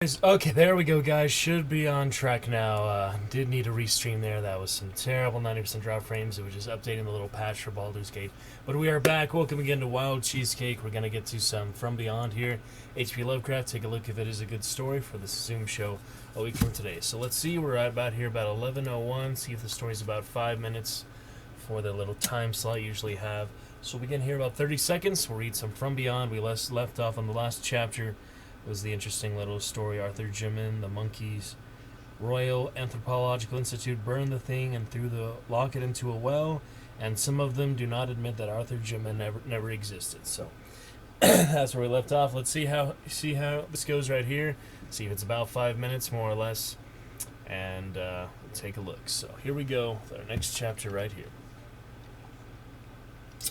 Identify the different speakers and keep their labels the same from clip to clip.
Speaker 1: Okay, there we go, guys. Should be on track now. Did need a restream there. That was some terrible 90% drop frames. It was just updating the little patch for Baldur's Gate. But we are back. Welcome again to Wild Cheesecake. We're going to get to some From Beyond here. H.P. Lovecraft. Take a look if it is a good story for the Zoom show a week from today. So let's see. We're at about here, about 11:01. See if the story's about 5 minutes for the little time slot you usually have. So we'll begin here about 30 seconds. We'll read some From Beyond. We left off on the last chapter. Was the interesting little story. Arthur Jimin, the monkeys, Royal Anthropological Institute burned the thing and threw the locket into a well, and some of them do not admit that Arthur Jimin never existed. So that's where we left off. Let's see how this goes right here. See if it's about 5 minutes more or less, and we'll take a look. So here we go with our next chapter right here.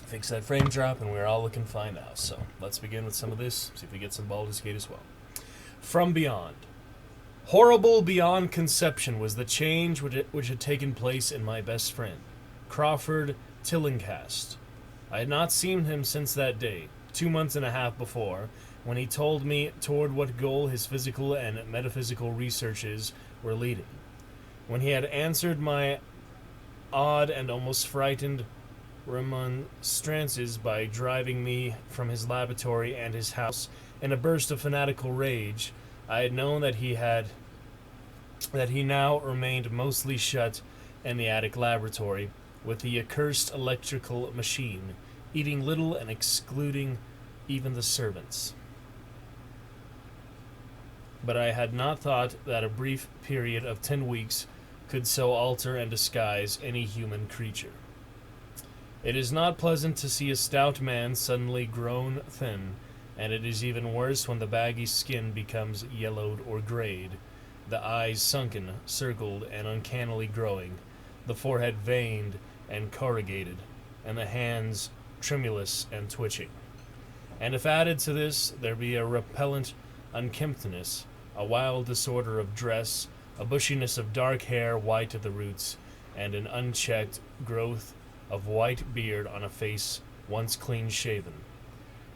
Speaker 1: Fix that frame drop, and we're all looking fine now. So let's begin with some of this, see if we get some Baldur's Gate as well. From Beyond. Horrible beyond conception was the change which had taken place in my best friend, Crawford Tillinghast. I had not seen him since that day, 2 months and a half before, when he told me toward what goal his physical and metaphysical researches were leading. When he had answered my odd and almost frightened remonstrances by driving me from his laboratory and his house in a burst of fanatical rage, I had known that he now remained mostly shut in the attic laboratory with the accursed electrical machine, eating little and excluding even the servants. But I had not thought that a brief period of 10 weeks could so alter and disguise any human creature. It is not pleasant to see a stout man suddenly grown thin, and it is even worse when the baggy skin becomes yellowed or grayed, the eyes sunken, circled, and uncannily growing, the forehead veined and corrugated, and the hands tremulous and twitching. And if added to this there be a repellent unkemptness, a wild disorder of dress, a bushiness of dark hair white at the roots, and an unchecked growth of white beard on a face once clean-shaven,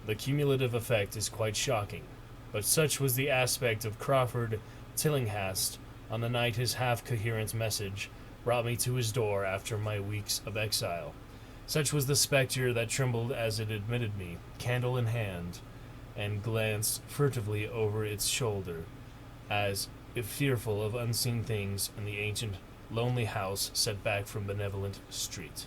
Speaker 1: the cumulative effect is quite shocking. But such was the aspect of Crawford Tillinghast on the night his half-coherent message brought me to his door after my weeks of exile. Such was the spectre that trembled as it admitted me, candle in hand, and glanced furtively over its shoulder, as if fearful of unseen things in the ancient, lonely house set back from Benevolent Street.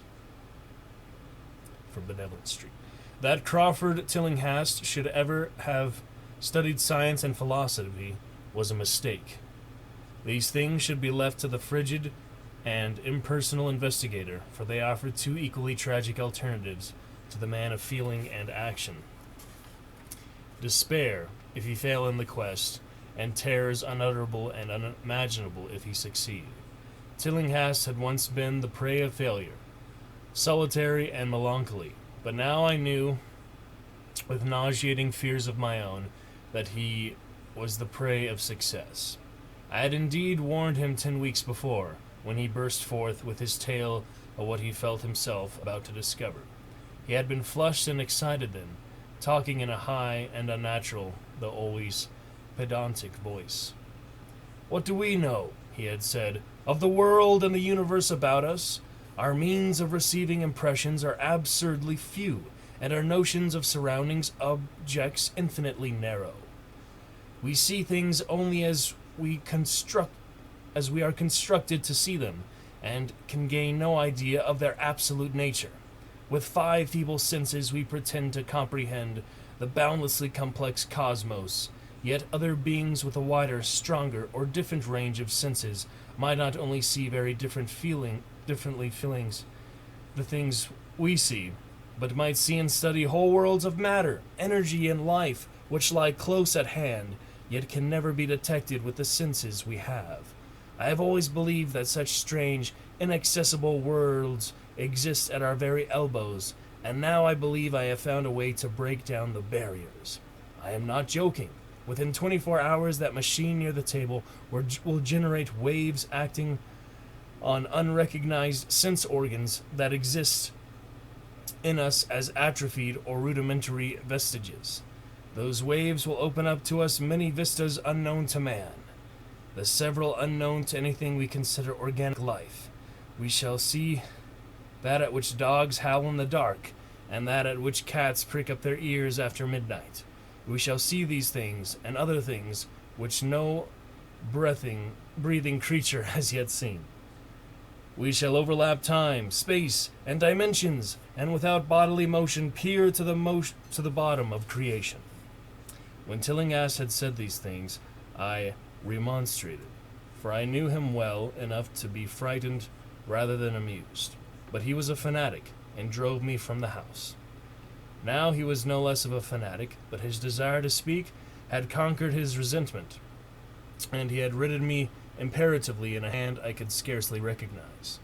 Speaker 1: That Crawford Tillinghast should ever have studied science and philosophy was a mistake. These things should be left to the frigid and impersonal investigator, for they offer two equally tragic alternatives to the man of feeling and action. Despair, if he fail in the quest, and terrors unutterable and unimaginable if he succeed. Tillinghast had once been the prey of failure, solitary and melancholy, but now I knew, with nauseating fears of my own, that he was the prey of success. I had indeed warned him 10 weeks before, when he burst forth with his tale of what he felt himself about to discover. He had been flushed and excited then, talking in a high and unnatural, though always pedantic voice. "What do we know," he had said, "of the world and the universe about us? Our means of receiving impressions are absurdly few, and our notions of surroundings objects infinitely narrow. We see things only as we are constructed to see them, and can gain no idea of their absolute nature. With 5 feeble senses we pretend to comprehend the boundlessly complex cosmos, yet other beings with a wider, stronger, or different range of senses might not only see very differently feelings the things we see, but might see and study whole worlds of matter, energy, and life, which lie close at hand, yet can never be detected with the senses we have. I have always believed that such strange, inaccessible worlds exist at our very elbows, and now I believe I have found a way to break down the barriers. I am not joking. Within 24 hours, that machine near the table will generate waves acting on unrecognized sense organs that exist in us as atrophied or rudimentary vestiges. Those waves will open up to us many vistas unknown to man, the several unknown to anything we consider organic life. We shall see that at which dogs howl in the dark, and that at which cats prick up their ears after midnight. We shall see these things, and other things, which no breathing creature has yet seen. We shall overlap time, space, and dimensions, and without bodily motion peer to the bottom of creation. When Tillinghast had said these things, I remonstrated, for I knew him well enough to be frightened rather than amused. But he was a fanatic, and drove me from the house. Now he was no less of a fanatic, but his desire to speak had conquered his resentment, and he had ridden me imperatively in a hand I could scarcely recognize.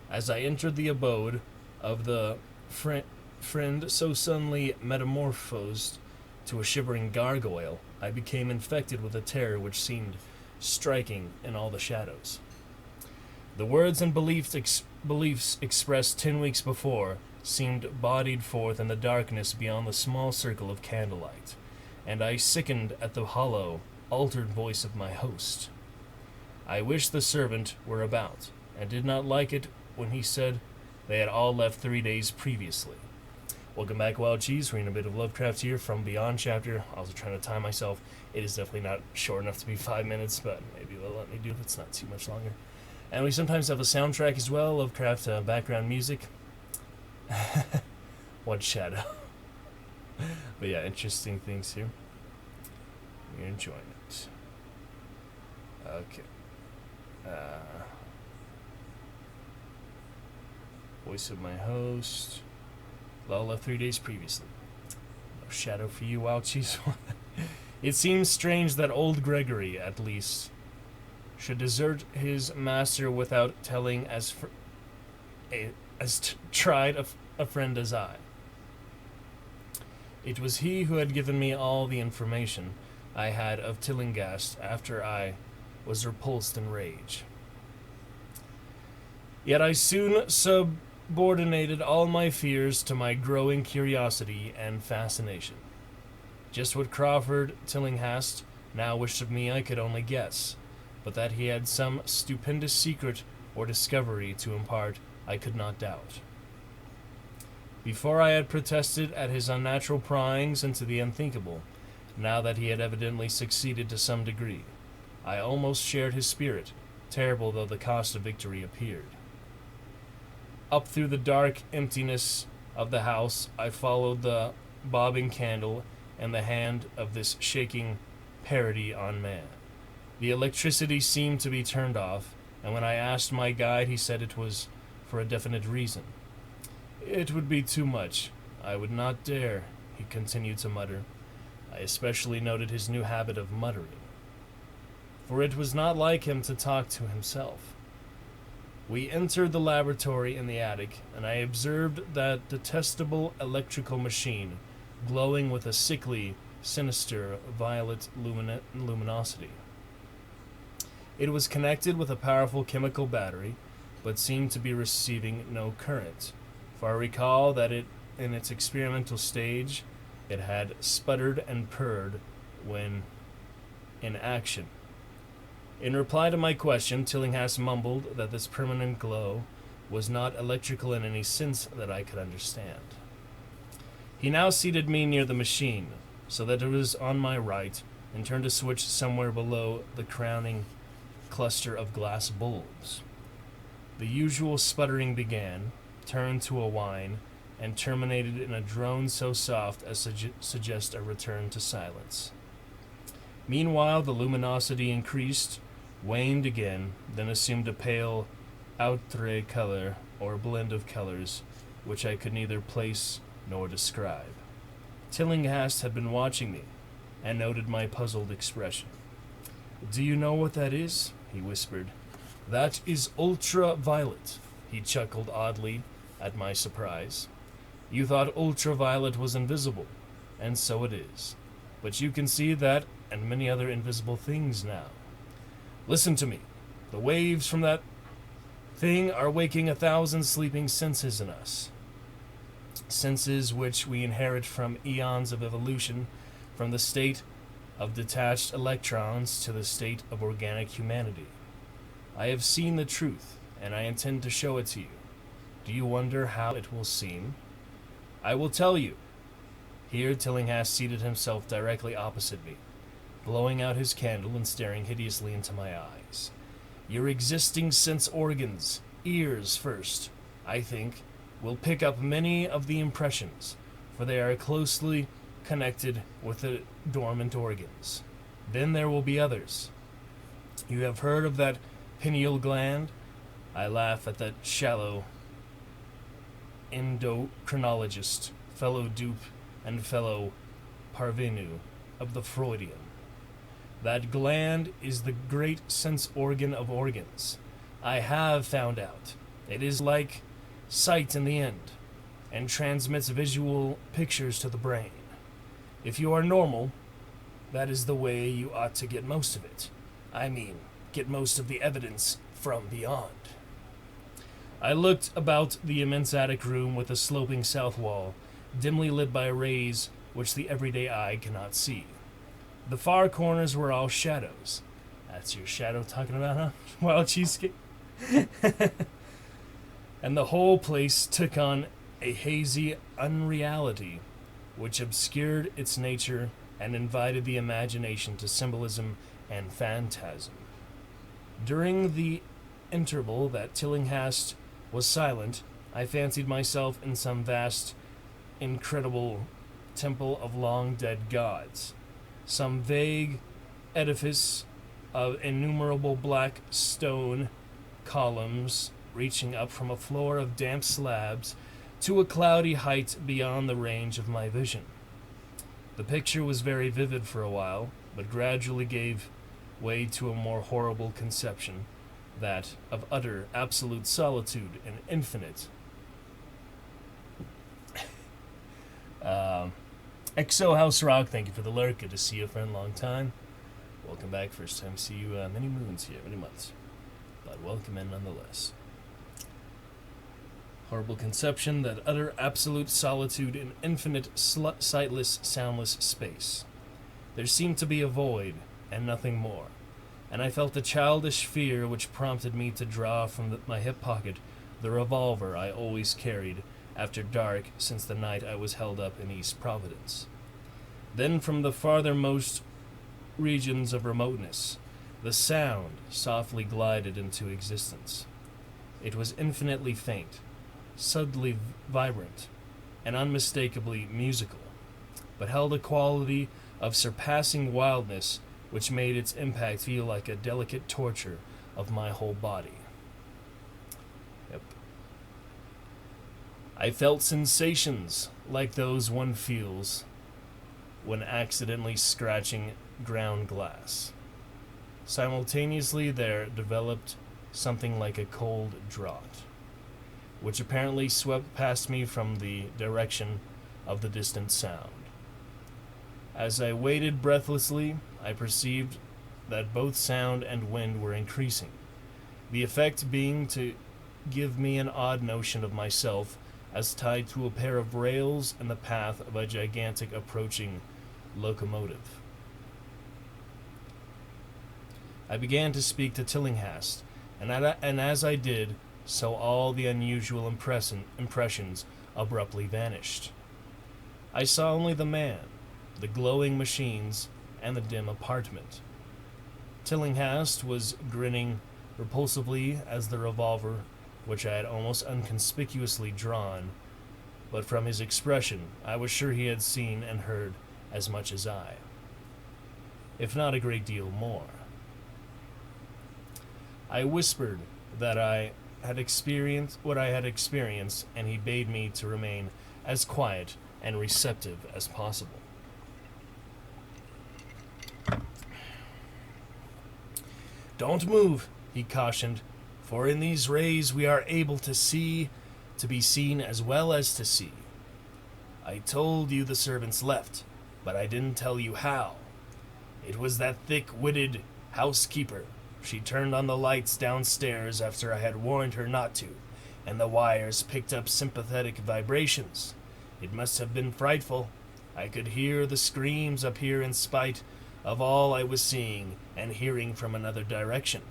Speaker 1: As I entered the abode of the friend so suddenly metamorphosed to a shivering gargoyle, I became infected with a terror which seemed striking in all the shadows. The words and beliefs expressed 10 weeks before seemed bodied forth in the darkness beyond the small circle of candlelight, and I sickened at the hollow, altered voice of my host. I wished the servant were about, and did not like it when he said they had all left 3 days previously. Welcome back, Wild Cheese. Reading a bit of Lovecraft here from Beyond Chapter. Also trying to time myself. It is definitely not short enough to be 5 minutes, but maybe they'll let me do it if it's not too much longer. And we sometimes have a soundtrack as well, Lovecraft background music. One shadow. But yeah, interesting things here. You're enjoying it. Okay. Voice of my host. Well, left 3 days previously. No shadow for you, Wild Cheese. It seems strange that old Gregory, at least, should desert his master without telling as tried a friend as I. It was he who had given me all the information I had of Tillinghast after I was repulsed in rage. Yet I soon subordinated all my fears to my growing curiosity and fascination. Just what Crawford Tillinghast now wished of me I could only guess, but that he had some stupendous secret or discovery to impart I could not doubt. Before I had protested at his unnatural pryings into the unthinkable, now that he had evidently succeeded to some degree, I almost shared his spirit, terrible though the cost of victory appeared. Up through the dark emptiness of the house, I followed the bobbing candle and the hand of this shaking parody on man. The electricity seemed to be turned off, and when I asked my guide, he said it was for a definite reason. It would be too much. I would not dare, he continued to mutter. I especially noted his new habit of muttering, for it was not like him to talk to himself. We entered the laboratory in the attic, and I observed that detestable electrical machine, glowing with a sickly, sinister, violet luminosity. It was connected with a powerful chemical battery, but seemed to be receiving no current, for I recall that in its experimental stage, it had sputtered and purred when in action. In reply to my question, Tillinghast mumbled that this permanent glow was not electrical in any sense that I could understand. He now seated me near the machine, so that it was on my right, and turned a switch somewhere below the crowning cluster of glass bulbs. The usual sputtering began, turned to a whine, and terminated in a drone so soft as to suggest a return to silence. Meanwhile, the luminosity increased, waned again, then assumed a pale outre color, or blend of colors, which I could neither place nor describe. Tillinghast had been watching me, and noted my puzzled expression. "Do you know what that is?" he whispered. "That is ultraviolet." He chuckled oddly at my surprise. "You thought ultraviolet was invisible, and so it is. But you can see that and many other invisible things now. Listen to me. The waves from that thing are waking 1,000 sleeping senses in us. Senses which we inherit from eons of evolution, from the state of detached electrons to the state of organic humanity. I have seen the truth, and I intend to show it to you. Do you wonder how it will seem? I will tell you. Here Tillinghast seated himself directly opposite me, blowing out his candle and staring hideously into my eyes. Your existing sense organs, ears first, I think, will pick up many of the impressions, for they are closely connected with the dormant organs. Then there will be others. You have heard of that pineal gland? I laugh at that shallow endocrinologist, fellow dupe and fellow parvenu of the Freudian. That gland is the great sense organ of organs. I have found out. It is like sight in the end, and transmits visual pictures to the brain. If you are normal, that is the way you ought to get most of it. I mean, get most of the evidence from beyond. I looked about the immense attic room with a sloping south wall, dimly lit by rays which the everyday eye cannot see. The far corners were all shadows. That's your shadow talking about, huh? Wild cheesecake. And the whole place took on a hazy unreality which obscured its nature and invited the imagination to symbolism and phantasm. During the interval that Tillinghast was silent, I fancied myself in some vast, incredible temple of long-dead gods, some vague edifice of innumerable black stone columns reaching up from a floor of damp slabs to a cloudy height beyond the range of my vision. The picture was very vivid for a while, but gradually gave way to a more horrible conception, that of utter, absolute solitude and infinite. Exo House Rock, thank you for the lurk. Good to see you, friend. Long time. Welcome back. First time see you many moons here, many months. But welcome in nonetheless. Horrible conception, that utter, absolute solitude in infinite, sightless, soundless space. There seemed to be a void, and nothing more. And I felt a childish fear which prompted me to draw from my hip pocket the revolver I always carried after dark since the night I was held up in East Providence. Then from the farthermost regions of remoteness, the sound softly glided into existence. It was infinitely faint, subtly vibrant, and unmistakably musical, but held a quality of surpassing wildness which made its impact feel like a delicate torture of my whole body. Yep. I felt sensations like those one feels when accidentally scratching ground glass. Simultaneously, there developed something like a cold draught, which apparently swept past me from the direction of the distant sound. As I waited breathlessly, I perceived that both sound and wind were increasing, the effect being to give me an odd notion of myself as tied to a pair of rails in the path of a gigantic approaching locomotive. I began to speak to Tillinghast, and as I did, so all the unusual impressions abruptly vanished. I saw only the man, the glowing machines, and the dim apartment. Tillinghast was grinning repulsively as the revolver, which I had almost unconspicuously drawn, but from his expression I was sure he had seen and heard as much as I, if not a great deal more. I whispered that I had experienced what I had experienced, and he bade me to remain as quiet and receptive as possible. "Don't move," he cautioned, "for in these rays we are able to be seen as well as to see. I told you the servants left, but I didn't tell you how. It was that thick-witted housekeeper. She turned on the lights downstairs after I had warned her not to, and the wires picked up sympathetic vibrations. It must have been frightful. I could hear the screams up here in spite of all I was seeing and hearing from another direction.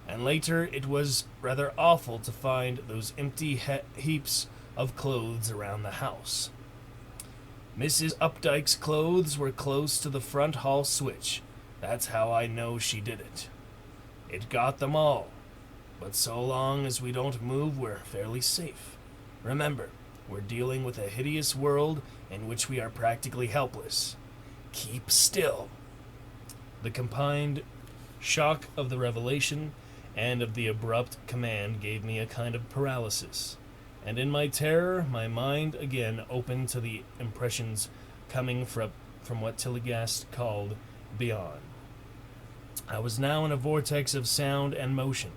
Speaker 1: And later it was rather awful to find those empty heaps of clothes around the house. Mrs. Updike's clothes were close to the front hall switch. That's how I know she did it. It got them all. But so long as we don't move, we're fairly safe. Remember, we're dealing with a hideous world in which we are practically helpless. Keep still. The combined shock of the revelation and of the abrupt command gave me a kind of paralysis. And in my terror, my mind again opened to the impressions coming from what Tilligast called beyond. I was now in a vortex of sound and motion,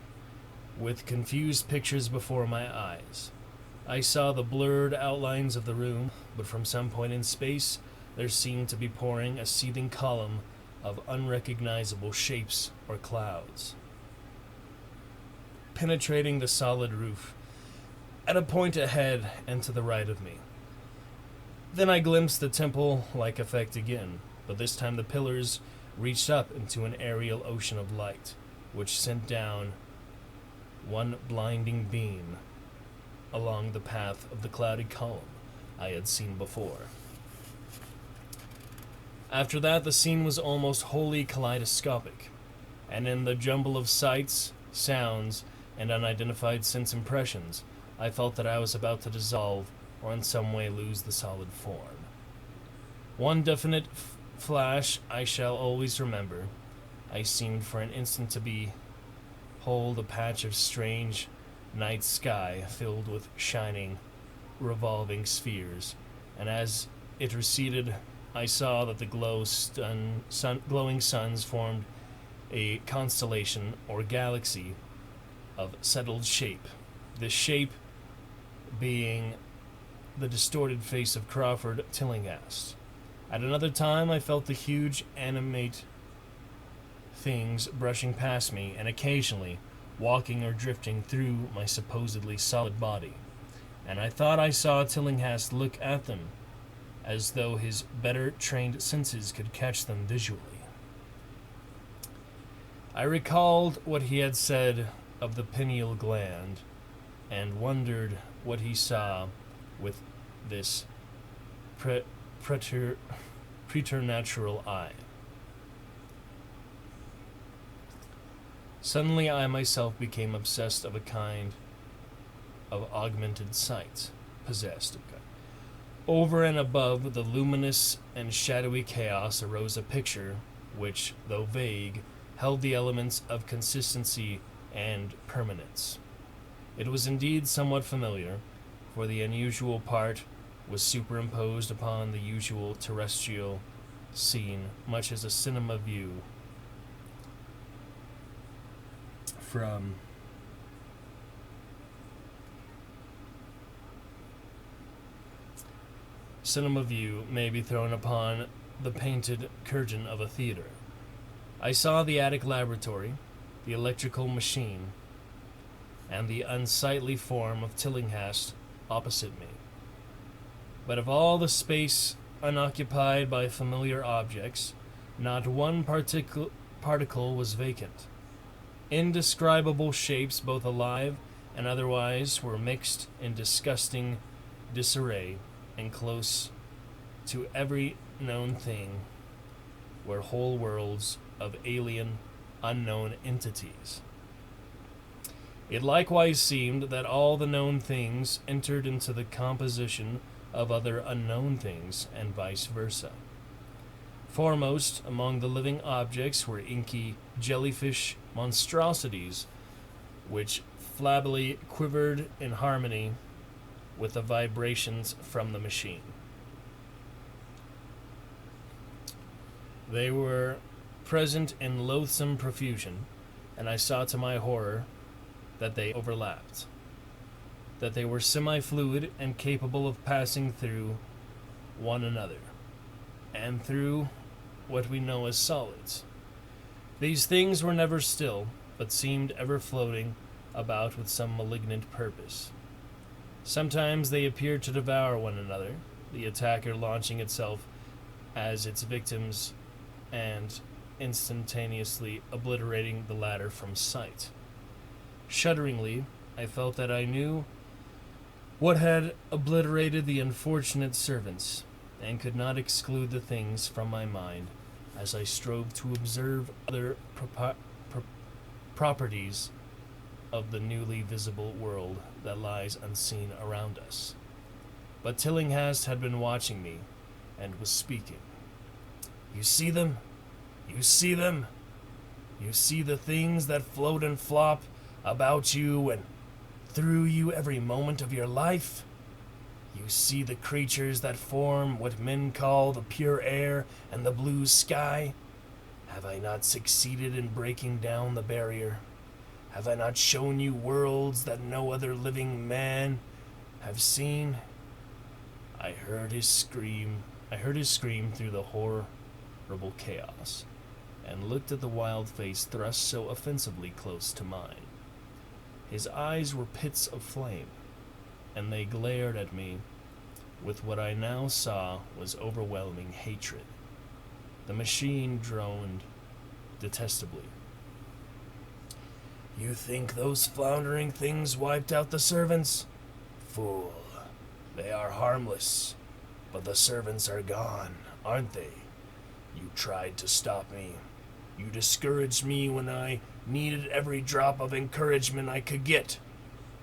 Speaker 1: with confused pictures before my eyes. I saw the blurred outlines of the room, but from some point in space, there seemed to be pouring a seething column of unrecognizable shapes or clouds, penetrating the solid roof, at a point ahead and to the right of me. Then I glimpsed the temple-like effect again, but this time the pillars reached up into an aerial ocean of light, which sent down one blinding beam along the path of the clouded column I had seen before. After that, the scene was almost wholly kaleidoscopic, and in the jumble of sights, sounds, and unidentified sense impressions, I felt that I was about to dissolve or in some way lose the solid form. One definite flash I shall always remember. I seemed for an instant to behold a patch of strange night sky filled with shining, revolving spheres, and as it receded, I saw that the glowing suns formed a constellation or galaxy of settled shape. This shape being the distorted face of Crawford Tillinghast. At another time, I felt the huge animate things brushing past me and occasionally walking or drifting through my supposedly solid body, and I thought I saw Tillinghast look at them as though his better trained senses could catch them visually. I recalled what he had said of the pineal gland and wondered what he saw with this preternatural eye. Suddenly I myself became obsessed of a kind of augmented sight, possessed of God. Over and above the luminous and shadowy chaos arose a picture which, though vague, held the elements of consistency and permanence. It was indeed somewhat familiar, for the unusual part was superimposed upon the usual terrestrial scene, much as a cinema view from may be thrown upon the painted curtain of a theater. I saw the attic laboratory, the electrical machine, and the unsightly form of Tillinghast opposite me. But of all the space unoccupied by familiar objects, not one particle was vacant. Indescribable shapes, both alive and otherwise, were mixed in disgusting disarray, and close to every known thing were whole worlds of alien, unknown entities. It likewise seemed that all the known things entered into the composition of other unknown things, and vice versa. Foremost among the living objects were inky jellyfish monstrosities, which flabbily quivered in harmony with the vibrations from the machine. They were present in loathsome profusion, and I saw to my horror that they overlapped, that they were semi-fluid and capable of passing through one another, and through what we know as solids. These things were never still, but seemed ever floating about with some malignant purpose. Sometimes they appeared to devour one another, the attacker launching itself as its victims and instantaneously obliterating the latter from sight. Shudderingly, I felt that I knew what had obliterated the unfortunate servants, and could not exclude the things from my mind as I strove to observe other properties of the newly visible world that lies unseen around us. But Tillinghast had been watching me, and was speaking. "You see them? You see them? You see the things that float and flop about you and through you every moment of your life? You see the creatures that form what men call the pure air and the blue sky? Have I not succeeded in breaking down the barrier? Have I not shown you worlds that no other living man have seen?" I heard his scream through the horrible chaos, and looked at the wild face thrust so offensively close to mine. His eyes were pits of flame, and they glared at me with what I now saw was overwhelming hatred. The machine droned detestably. "You think those floundering things wiped out the servants? Fool. They are harmless, but the servants are gone, aren't they? You tried to stop me. You discouraged me when I needed every drop of encouragement I could get.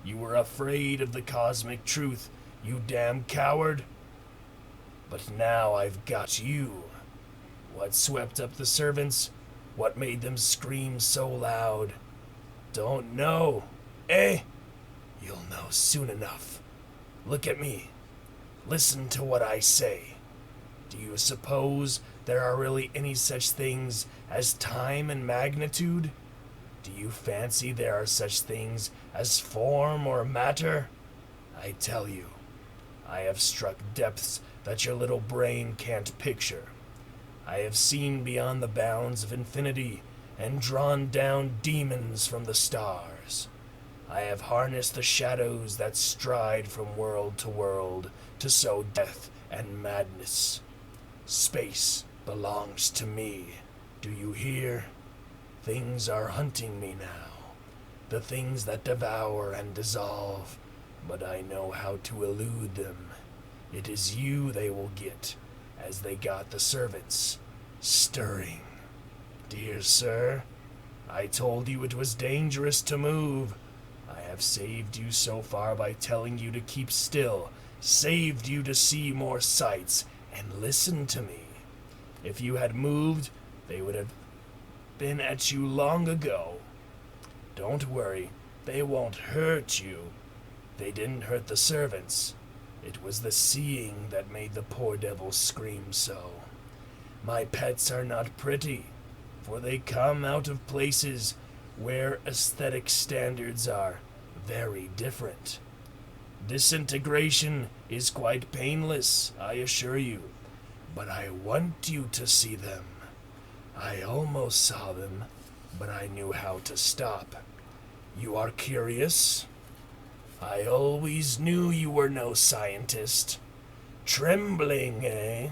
Speaker 1: You were afraid of the cosmic truth, you damn coward. But now I've got you. What swept up the servants? What made them scream so loud? Don't know, eh? You'll know soon enough. Look at me. Listen to what I say. Do you suppose there are really any such things as time and magnitude? Do you fancy there are such things as form or matter? I tell you, I have struck depths that your little brain can't picture. I have seen beyond the bounds of infinity and drawn down demons from the stars. I have harnessed the shadows that stride from world to sow death and madness. Space belongs to me. Do you hear? Things are hunting me now. The things that devour and dissolve. But I know how to elude them. It is you they will get, as they got the servants. Stirring. Dear sir, I told you it was dangerous to move. I have saved you so far by telling you to keep still, saved you to see more sights, and listen to me. If you had moved, they would have been at you long ago. Don't worry, they won't hurt you. They didn't hurt the servants. It was the seeing that made the poor devils scream so. My pets are not pretty, for they come out of places where aesthetic standards are very different. Disintegration is quite painless, I assure you, but I want you to see them. I almost saw them, but I knew how to stop. You are curious? I always knew you were no scientist. Trembling, eh?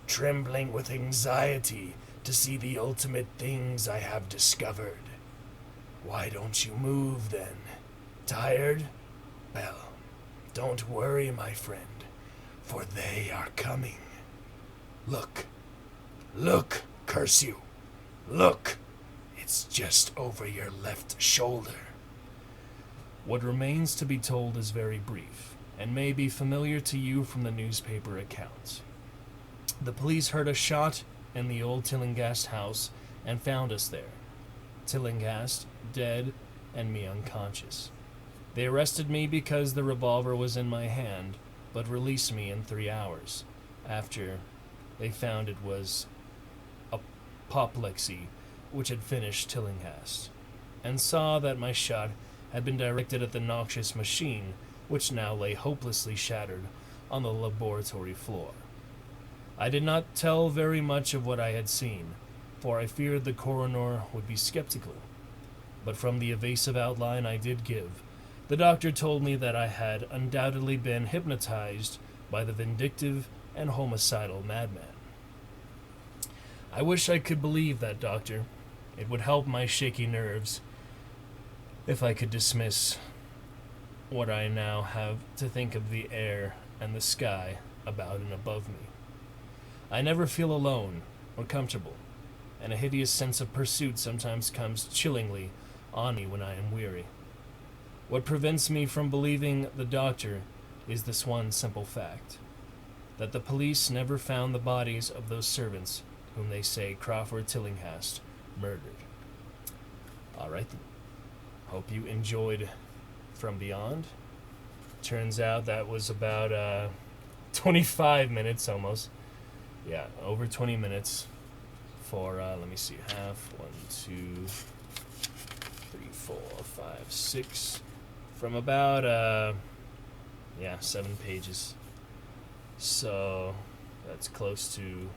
Speaker 1: Trembling with anxiety to see the ultimate things I have discovered. Why don't you move then? Tired? Well, don't worry, my friend, for they are coming. Look. Look, curse you. Look. It's just over your left shoulder. What remains to be told is very brief, and may be familiar to you from the newspaper accounts. The police heard a shot in the old Tillinghast house and found us there. Tillinghast, dead, and me unconscious. They arrested me because the revolver was in my hand, but released me in 3 hours, after they found it was apoplexy which had finished Tillinghast, and saw that my shot had been directed at the noxious machine which now lay hopelessly shattered on the laboratory floor. I did not tell very much of what I had seen, for I feared the coroner would be skeptical. But from the evasive outline I did give, the doctor told me that I had undoubtedly been hypnotized by the vindictive and homicidal madman. I wish I could believe that, Doctor. It would help my shaky nerves if I could dismiss what I now have to think of the air and the sky about and above me. I never feel alone or comfortable, and a hideous sense of pursuit sometimes comes chillingly on me when I am weary. What prevents me from believing the doctor is this one simple fact, that the police never found the bodies of those servants whom they say Crawford Tillinghast murdered. Alright, hope you enjoyed From Beyond. Turns out that was about 25 minutes almost. Yeah, over 20 minutes for, let me see, half, 1, 2, 3, 4, 5, 6, from about, 7 pages. So, that's close to,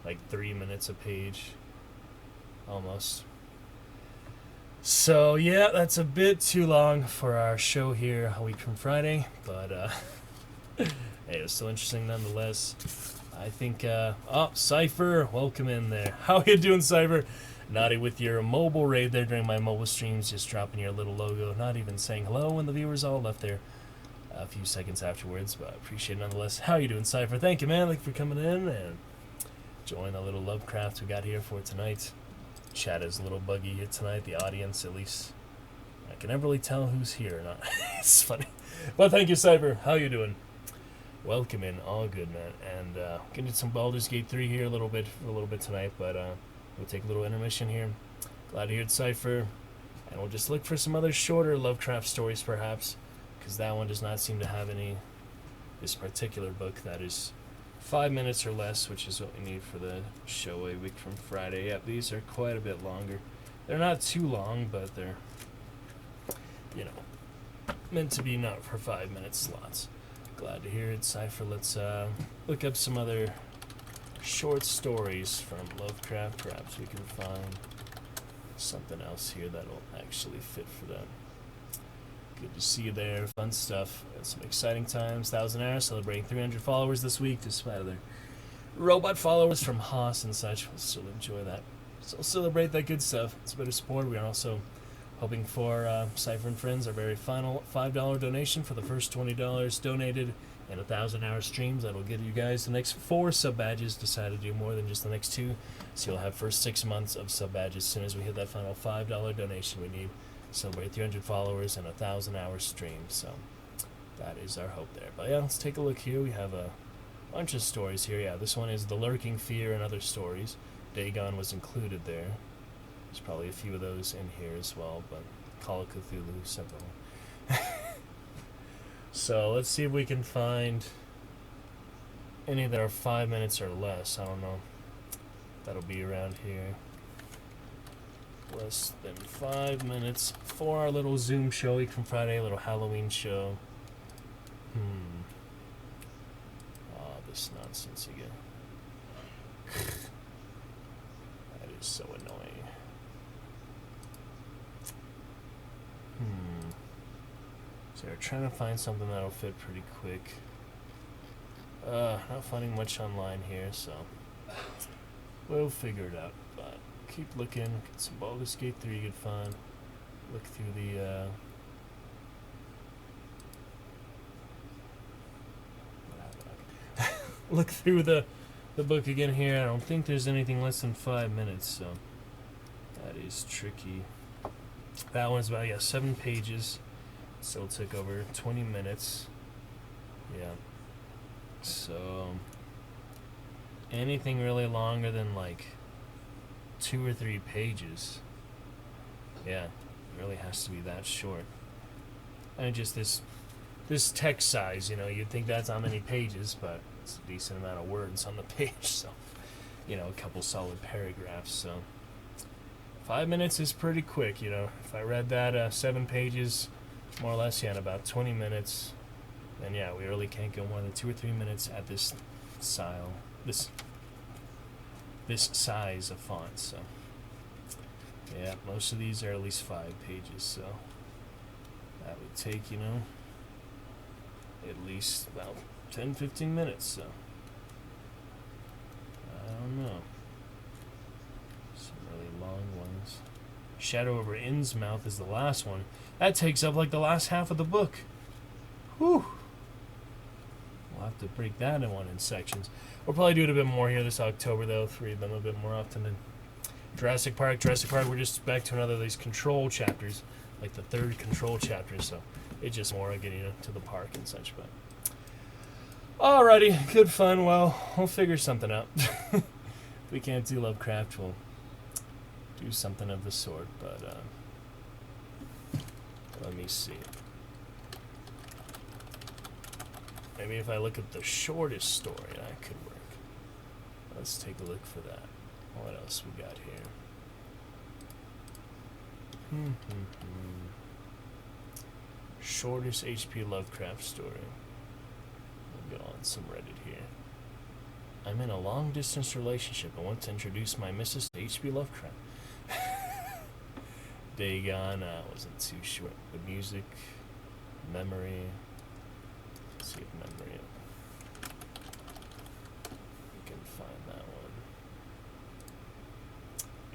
Speaker 1: like, 3 minutes a page, almost. So, yeah, that's a bit too long for our show here a week from Friday, but, hey, it was still interesting nonetheless. I think, Cypher, welcome in there. How you doing, Cypher? Naughty with your mobile raid there during my mobile streams, just dropping your little logo, not even saying hello when the viewers all left there a few seconds afterwards, but I appreciate it nonetheless. How you doing, Cypher? Thank you, man. Thank you for coming in and joining the little Lovecraft we got here for tonight. Chat is a little buggy here tonight, the audience at least. I can never really tell who's here or not. It's funny. Well, thank you, Cypher. How you doing? Welcome in, all good, man. And gonna do some Baldur's Gate 3 here a little bit tonight, but we'll take a little intermission here. Glad to hear it, Cypher. And we'll just look for some other shorter Lovecraft stories, perhaps, because that one does not seem to have any. This particular book that is 5 minutes or less, which is what we need for the show a week from Friday. Yep, these are quite a bit longer. They're not too long, but they're, meant to be not for 5 minute slots. Glad to hear it, Cypher. Let's look up some other short stories from Lovecraft. Perhaps we can find something else here that'll actually fit for them. Good to see you there. Fun stuff. Some exciting times. 1,000 Hours celebrating 300 followers this week, despite other robot followers from Haas and such. We'll still enjoy that. Still celebrate that good stuff. It's a bit of support. We are also hoping for Cypher and Friends, our very final $5 donation for the first $20 donated and 1,000 hour streams. That'll get you guys the next 4 sub badges. Decided to do more than just the next 2. So you'll have first 6 months of sub badges as soon as we hit that final $5 donation we need. Celebrate 300 followers and 1,000 hour stream. So that is our hope there. But yeah, let's take a look here. We have a bunch of stories here. Yeah, this one is The Lurking Fear and Other Stories. Dagon was included there. There's probably a few of those in here as well, but Call of Cthulhu separately. So let's see if we can find any that are 5 minutes or less. I don't know. That'll be around here. Less than 5 minutes for our little Zoom show week from Friday, a little Halloween show. This nonsense again. That is so annoying. So we're trying to find something that'll fit pretty quick. Not finding much online here, so we'll figure it out. But keep looking. Get some Baldur's Gate 3 you can find. Look through the look through the book again here. I don't think there's anything less than 5 minutes, so that is tricky. That one's about 7 pages. Still took over 20 minutes. Yeah. So anything really longer than like 2 or 3 pages. Yeah, it really has to be that short. And just this text size, you'd think that's how many pages, but it's a decent amount of words on the page, so a couple solid paragraphs. So 5 minutes is pretty quick, If I read that 7 pages, more or less, in about 20 minutes, then we really can't go more than 2 or 3 minutes at this style, this size of font. So yeah, most of these are at least 5 pages, so that would take at least about 10-15 minutes. So I don't know. things. Shadow over Innsmouth is the last one. That takes up like the last half of the book. Whew. We'll have to break that in sections. We'll probably do it a bit more here this October, though. 3 of them a bit more often than Jurassic Park. Jurassic Park, we're just back to another of these control chapters, like the 3rd control chapter, so it's just more getting to the park and such. But alrighty, good fun. Well, we'll figure something out. If we can't do Lovecraft, we'll do something of the sort. But let me see. Maybe if I look at the shortest story, that could work. Let's take a look for that. What else we got here? Shortest H.P. Lovecraft story. We'll go on some Reddit here. I'm in a long-distance relationship. I want to introduce my Mrs. to H.P. Lovecraft. Dagon, wasn't too short. The music, memory. Let's see if memory. We can find that one.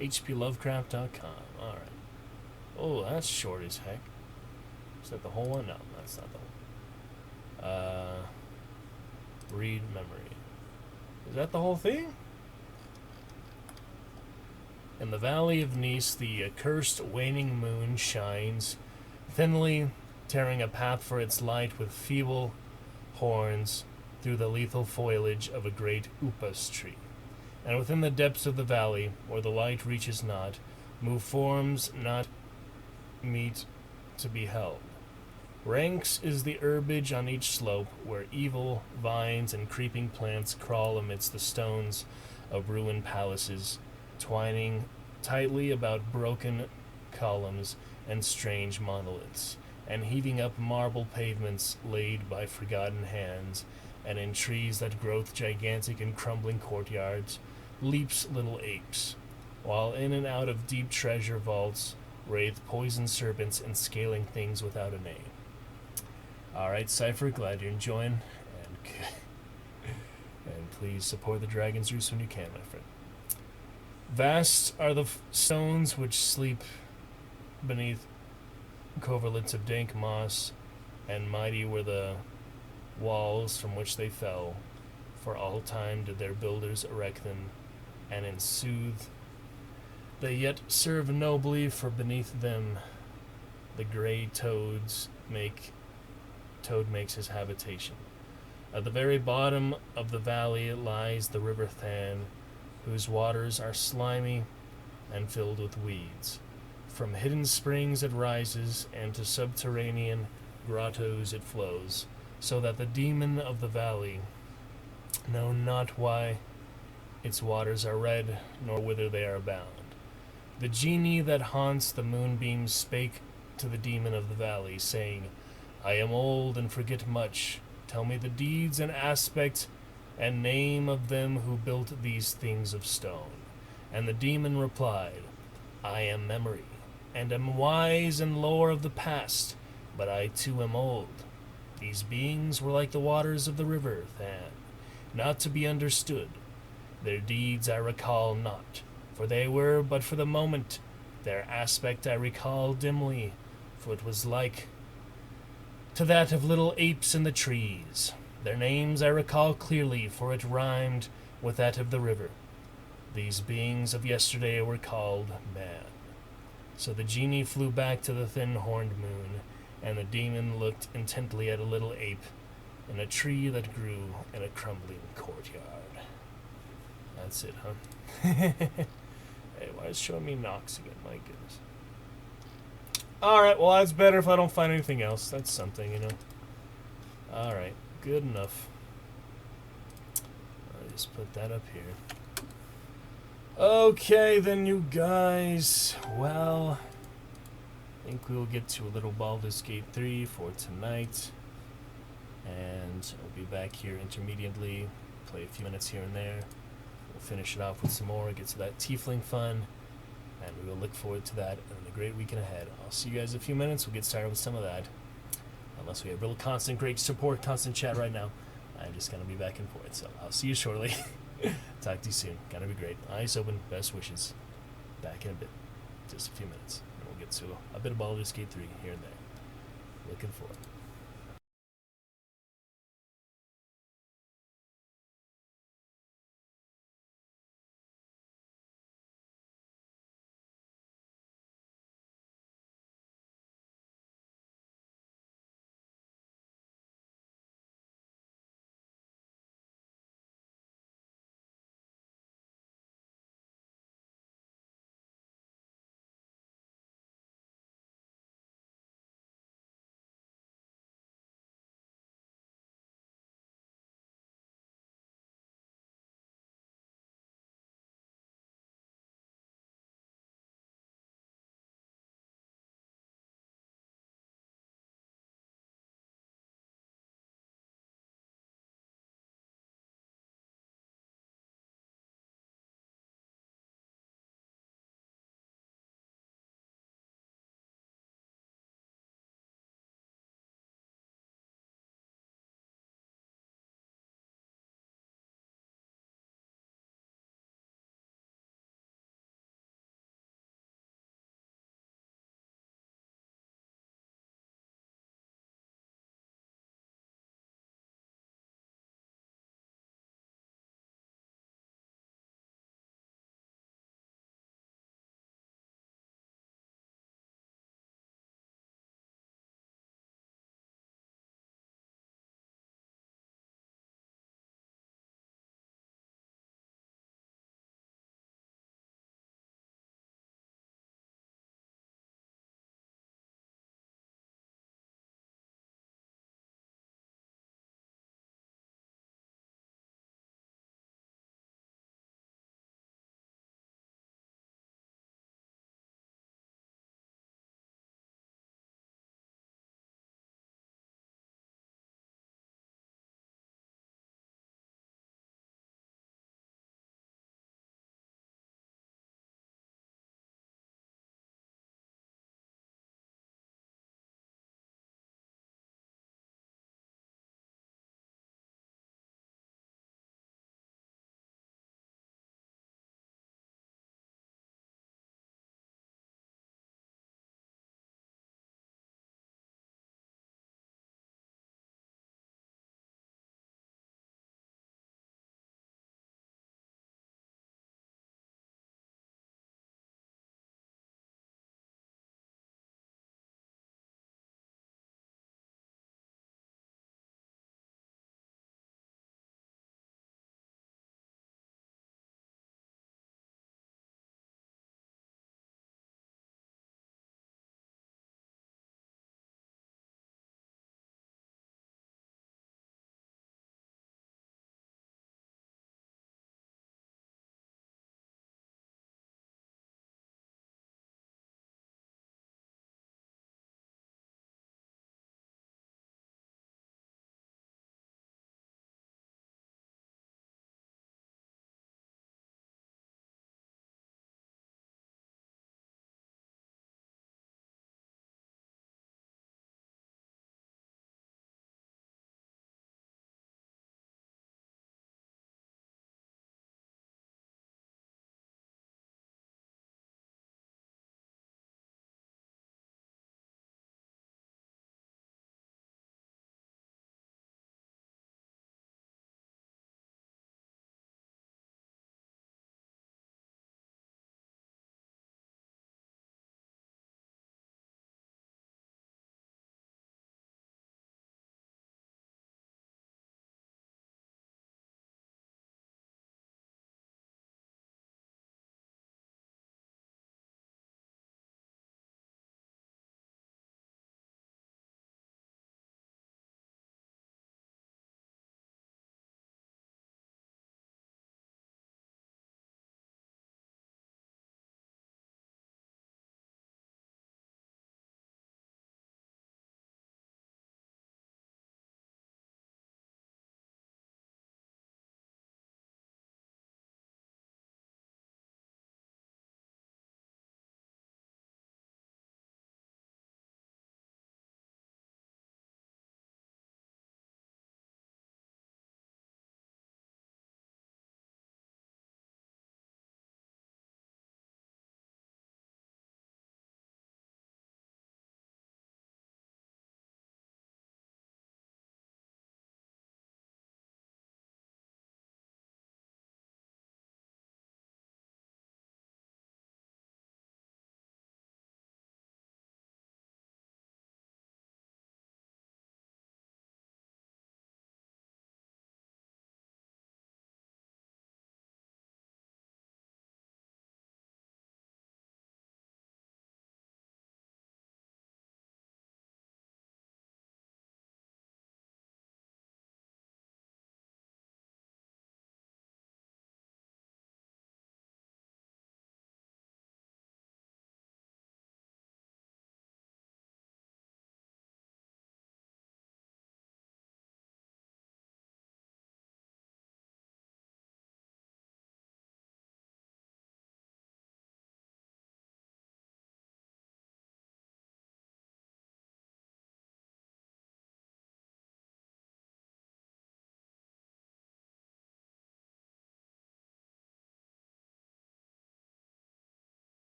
Speaker 1: hplovecraft.com. Alright. Oh, that's short as heck. Is that the whole one? No, that's not the whole. Read memory. Is that the whole thing? In the valley of Nice, the accursed waning moon shines, thinly tearing a path for its light with feeble horns through the lethal foliage of a great upas tree. And within the depths of the valley, where the light reaches not, move forms not meet to be held. Ranks is the herbage on each slope, where evil vines and creeping plants crawl amidst the stones of ruined palaces, twining tightly about broken columns and strange monoliths, and heaving up marble pavements laid by forgotten hands, and in trees that growth gigantic in crumbling courtyards, leaps little apes, while in and out of deep treasure vaults wraith poisoned serpents and scaling things without a name. Alright, Cypher, glad you're enjoying, and please support the Dragon's Roost when you can, my friend. Vast are the stones which sleep beneath coverlets of dank moss, and mighty were the walls from which they fell. For all time did their builders erect them, and in sooth they yet serve nobly, for beneath them the grey toad makes his habitation. At the very bottom of the valley lies the river Than, whose waters are slimy and filled with weeds. From hidden springs it rises, and to subterranean grottos it flows, so that the demon of the valley know not why its waters are red, nor whither they are bound. The genie that haunts the moonbeams spake to the demon of the valley, saying, I am old and forget much. Tell me the deeds and aspect and name of them who built these things of stone. And the demon replied, I am memory, and am wise in lore of the past, but I too am old. These beings were like the waters of the river Than, not to be understood. Their deeds I recall not, for they were but for the moment. Their aspect I recall dimly, for it was like to that of little apes in the trees. Their names I recall clearly, for it rhymed with that of the river. These beings of yesterday were called man. So the genie flew back to the thin-horned moon, and the demon looked intently at a little ape in a tree that grew in a crumbling courtyard. That's it, huh? Hey, why is it showing me Nox again? My goodness. Alright, well, that's better if I don't find anything else. That's something, you know. Alright, good enough. I'll just put that up here. Okay, then, you guys. Well, I think we'll get to a little Baldur's Gate 3 for tonight. And we'll be back here intermediately, play a few minutes here and there. We'll finish it off with some more, get to that tiefling fun, and we will look forward to that in the great weekend ahead. I'll see you guys in a few minutes. We'll get started with some of that. Unless we have real constant, great support, constant chat right now, I'm just going to be back and forth. So I'll see you shortly. Talk to you soon. Gonna be great. Eyes open. Best wishes. Back in a bit. just a few minutes, and we'll get to a bit of Baldur's Gate 3 here and there. Looking forward.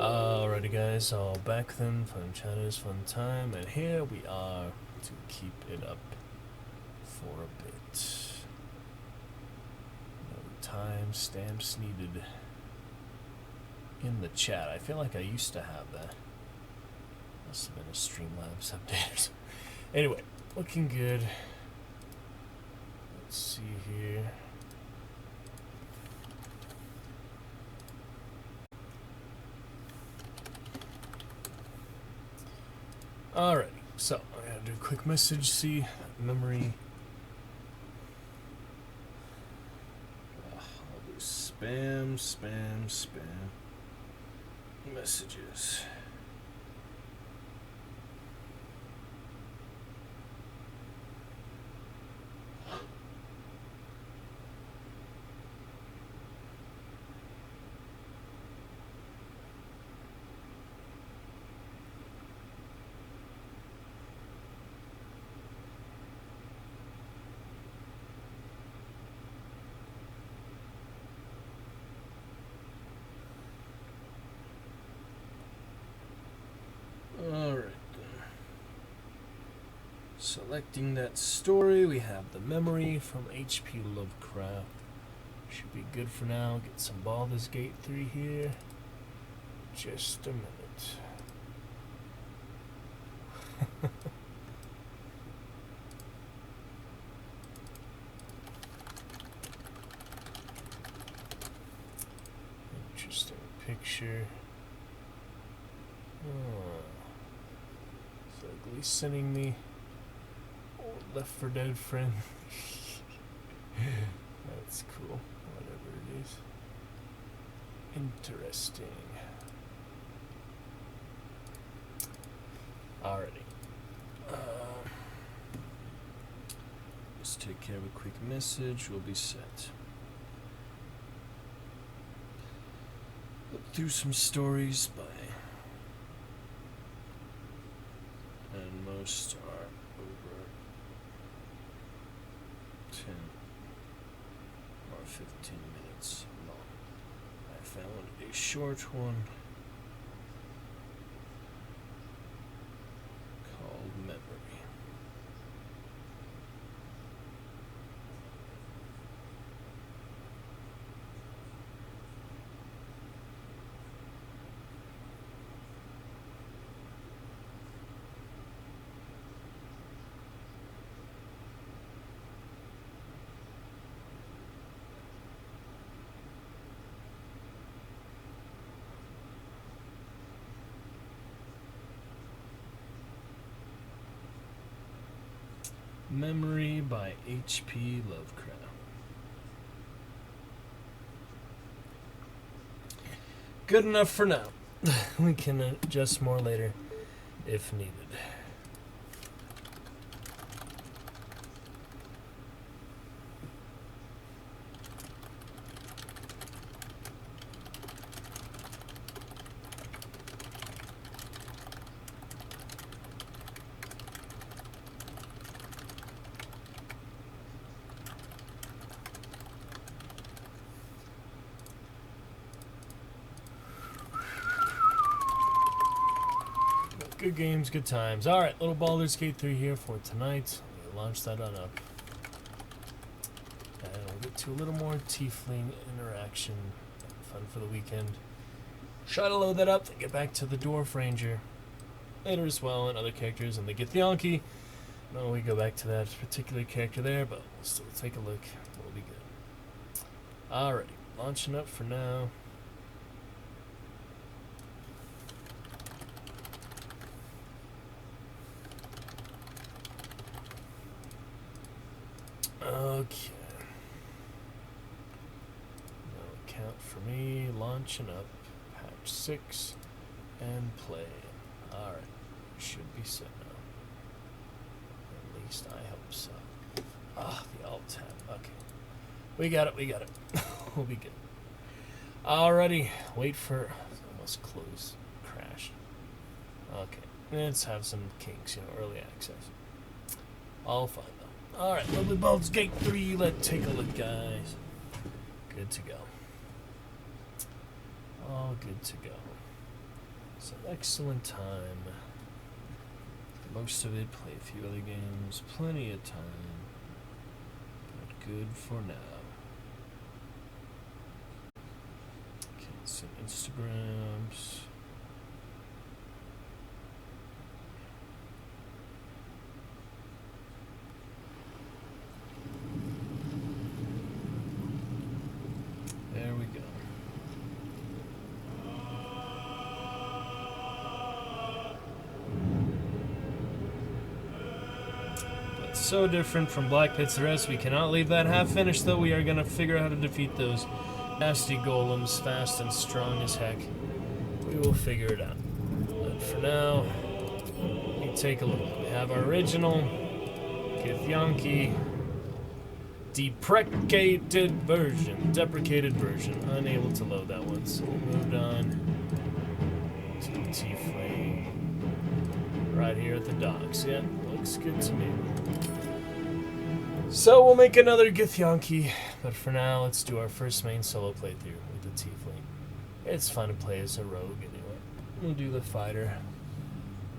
Speaker 1: Alrighty guys, so back then, fun chatters, fun time, and here we are to keep it up for a bit. No time stamps needed in the chat. I feel like I used to have that. Must have been a Streamlabs update. Anyway, looking good. Let's see here. Alrighty, so I'm gonna do a quick message, see memory. I'll do spam messages. Alright then. Selecting that story, we have the memory from H.P. Lovecraft. Should be good for now. Get some Baldur's Gate 3 here. Just a minute. Interesting picture. It's ugly sending me old Left 4 Dead friend. That's cool. Whatever it is. Interesting. Alrighty. Let's take care of a quick message. We'll be set. Look through some stories by... and most are over 10 or 15 minutes long. I found a short one called Memory. Memory by H.P. Lovecraft. Good enough for now. We can adjust more later if needed. Good games, good times. Alright, little Baldur's Gate 3 here for tonight. We'll launch that on up. And we'll get to a little more tiefling interaction. Fun for the weekend. Try to load that up, then get back to the Dwarf Ranger later as well, and other characters, and the Githyanki. No, we go back to that particular character there, but we'll still take a look. We'll be good. Alrighty, launching up for now. Okay. No account for me. Launching up. Patch 6. And play. Alright. Should be set now. At least I hope so. Ah, the alt tab. Okay. We got it. We'll be good. Alrighty. Wait for... almost closed. Crashed. Okay. Let's have some kinks, early access. All fine though. Alright, lovely Baldur's Gate 3, let's take a look, guys. Good to go. All good to go. It's an excellent time. Most of it, play a few other games, plenty of time. But good for now. Okay, some Instagrams. There we go. But so different from Black Pit's Rest. We cannot leave that half finished, though. We are going to figure out how to defeat those nasty golems, fast and strong as heck. We will figure it out. But for now, you take a look. We have our original Githyanki deprecated version. Unable to load that one, so we moved on to Tiefling right here at the docks. Yeah, looks good to me. So we'll make another Githyanki, but for now, let's do our first main solo playthrough with the Tiefling. It's fun to play as a rogue anyway. We'll do the fighter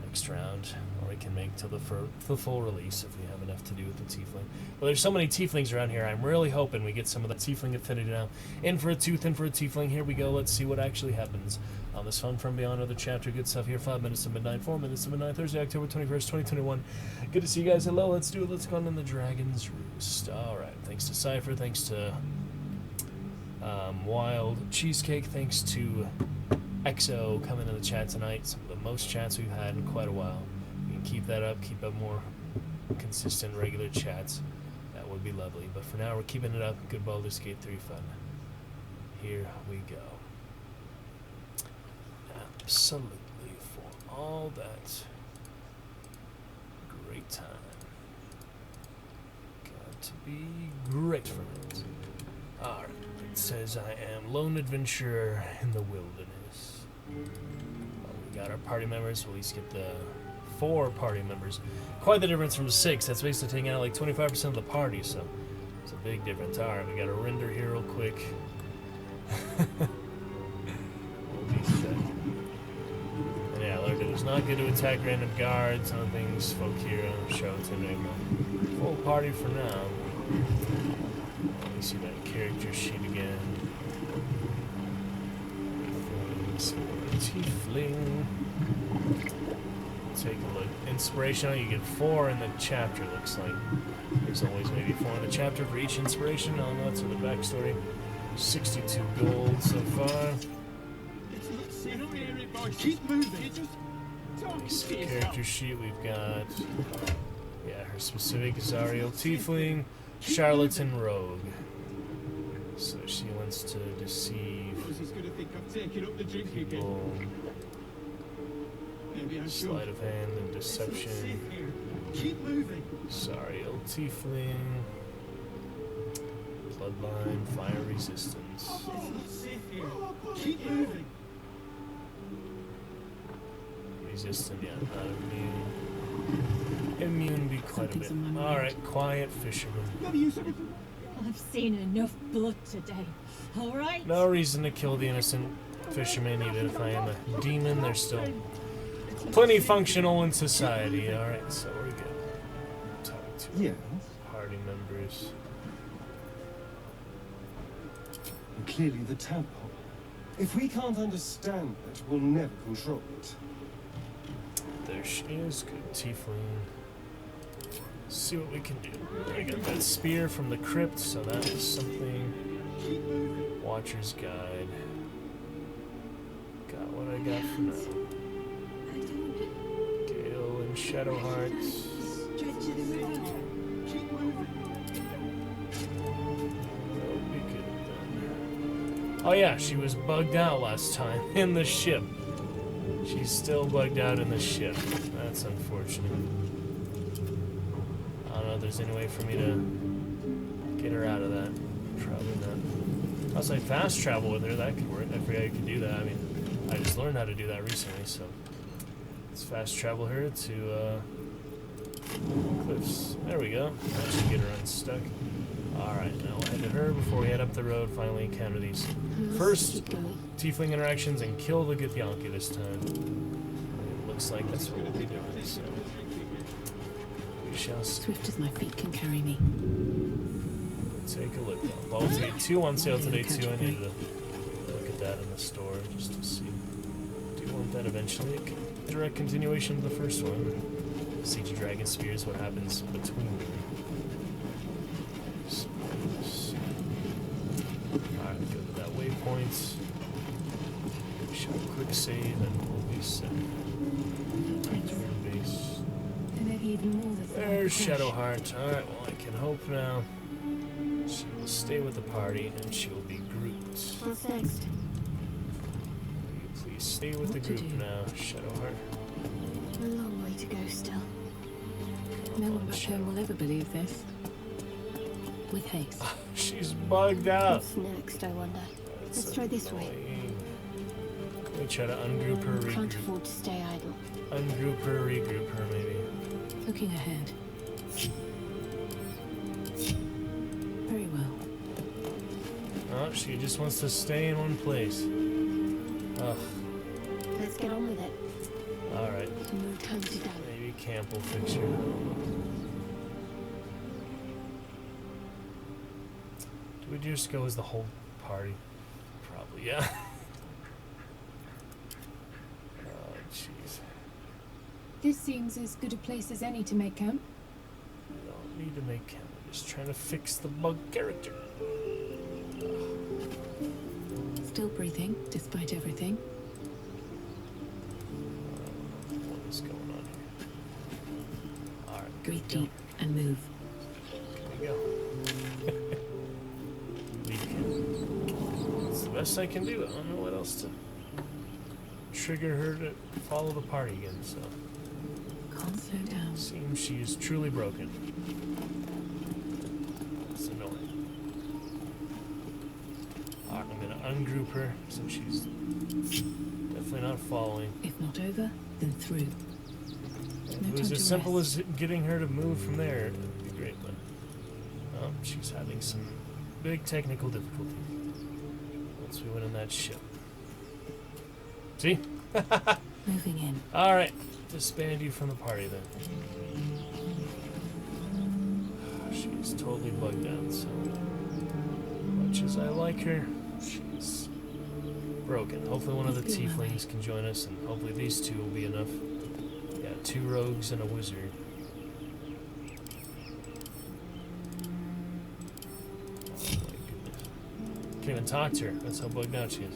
Speaker 1: next round, or we can make till the full release if we have enough to do with the Tiefling. Well, there's so many Tieflings around here. I'm really hoping we get some of the Tiefling affinity now. In for a tooth, in for a Tiefling. Here we go. Let's see what actually happens on this Fun From Beyond other chapter. Good stuff here. 5 minutes to midnight, 4 minutes to midnight, Thursday, October 21st, 2021. Good to see you guys. Hello. Let's do it. Let's go on in the Dragon's Roost. All right. Thanks to Cypher. Thanks to Wild Cheesecake. Thanks to EXO coming in the chat tonight. Some of the most chats we've had in quite a while. We can keep that up. Keep up more consistent, regular chats. That would be lovely. But for now, we're keeping it up. Good Baldur's Gate 3 fun. Here we go. Absolutely, for all that great time. Got to be great for it. Alright, it says I am lone adventurer in the wilderness. Well, we got our party members, we'll at least get the 4 party members. Quite the difference from 6, that's basically taking out like 25% of the party, so it's a big difference. Alright, we gotta render here real quick. We'll be set. And yeah, look, it was not good to attack random guards, other things, folk here, show it to them. Full party for now. Let me see that character sheet again. Tiefling. Take a look. Inspirational, you get 4 in the chapter, looks like. There's always maybe 4 in the chapter for each inspiration. I'll note to the backstory. 62 gold so far.
Speaker 2: Keep moving.
Speaker 1: Character sheet, we've got, yeah, her specific Zariel Tiefling, Charlatan Rogue. So she wants to deceive people, sleight of hand and deception. Zariel Tiefling, bloodline, fire resistance.
Speaker 2: Keep moving.
Speaker 1: Resistant, yeah, not immune. Immune be quite a bit. Alright, quiet fisherman.
Speaker 3: I've seen enough blood today. Alright?
Speaker 1: No reason to kill the innocent fisherman, even if I am a demon. They're still plenty functional in society. Alright, so we're good. Talk to party members.
Speaker 4: And clearly the tadpole. If we can't understand it, we'll never control it.
Speaker 1: There she is. Good Tiefling. See what we can do. I got that spear from the crypt, so that is something. Watcher's Guide. Got what I got for now. Gale and Shadowheart. That'll be good then. Oh yeah, she was bugged out last time in the ship. She's still bugged out in the ship. That's unfortunate. I don't know if there's any way for me to get her out of that. Probably not. Unless I fast travel with her, that could work. I forgot you could do that. I mean, I just learned how to do that recently, so let's fast travel her to cliffs. There we go. That should get her unstuck. Alright, now we'll head to her before we head up the road, finally encounter these first tiefling interactions and kill the Githyanki this time. It looks like that's what we'll be doing, so we shall see.
Speaker 5: Swift as my feet can carry me.
Speaker 1: Take a look though. Baldur's Gate 2 on sale today too. I need to look at that in the store just to see. Do you want that eventually? A direct continuation of the first one. Siege of Dragon Spears, what happens between them. Alright, go to that waypoint. Show a quick save and we'll be set. Turn base.
Speaker 5: And maybe even more than
Speaker 1: There's Shadowheart. Alright, well I can hope now. She will stay with the party and she will be Groot.
Speaker 5: What's next?
Speaker 1: Will you please stay with the group now, Shadowheart?
Speaker 5: A long way to go still. No one back home will ever believe this. With haste.
Speaker 1: She's bugged out.
Speaker 5: What's next, I wonder? Let's try this way.
Speaker 1: Can we try to ungroup her,
Speaker 5: Can't
Speaker 1: regroup?
Speaker 5: afford to stay idle.
Speaker 1: Ungroup her, regroup her, maybe.
Speaker 5: Looking ahead. Very well.
Speaker 1: Oh, she just wants to stay in one place. Ugh.
Speaker 5: Let's get on with it.
Speaker 1: Alright.
Speaker 5: No time to die.
Speaker 1: Maybe camp will fix her. Do we just go as the whole party? Probably, yeah. Oh, jeez.
Speaker 6: This seems as good a place as any to make camp.
Speaker 1: We don't need to make camp. We're just trying to fix the bug character.
Speaker 5: Still breathing, despite everything.
Speaker 1: What is going on here? Alright,
Speaker 5: Breathe
Speaker 1: go.
Speaker 5: deep and move.
Speaker 1: There we go. Leave camp. That's the best I can do. I don't know what else to trigger her to follow the party again, so.
Speaker 5: Can't slow down.
Speaker 1: Seems she is truly broken. It's annoying. Alright, I'm gonna ungroup her so she's definitely not following.
Speaker 5: If not over, then through.
Speaker 1: If
Speaker 5: No
Speaker 1: it was
Speaker 5: time
Speaker 1: as
Speaker 5: to
Speaker 1: simple
Speaker 5: rest.
Speaker 1: as getting her to move from there, it would be great, but she's having some big technical difficulties once we went on that ship. See?
Speaker 5: Moving in.
Speaker 1: Alright, disband you from the party then. She's totally bugged out, so much as I like her, she's broken. Hopefully one of the
Speaker 5: Please be my way.
Speaker 1: tieflings can join us, and hopefully these two will be enough. Yeah, 2 rogues and a wizard. Oh my goodness. Can't even talk to her. That's how bugged out she is.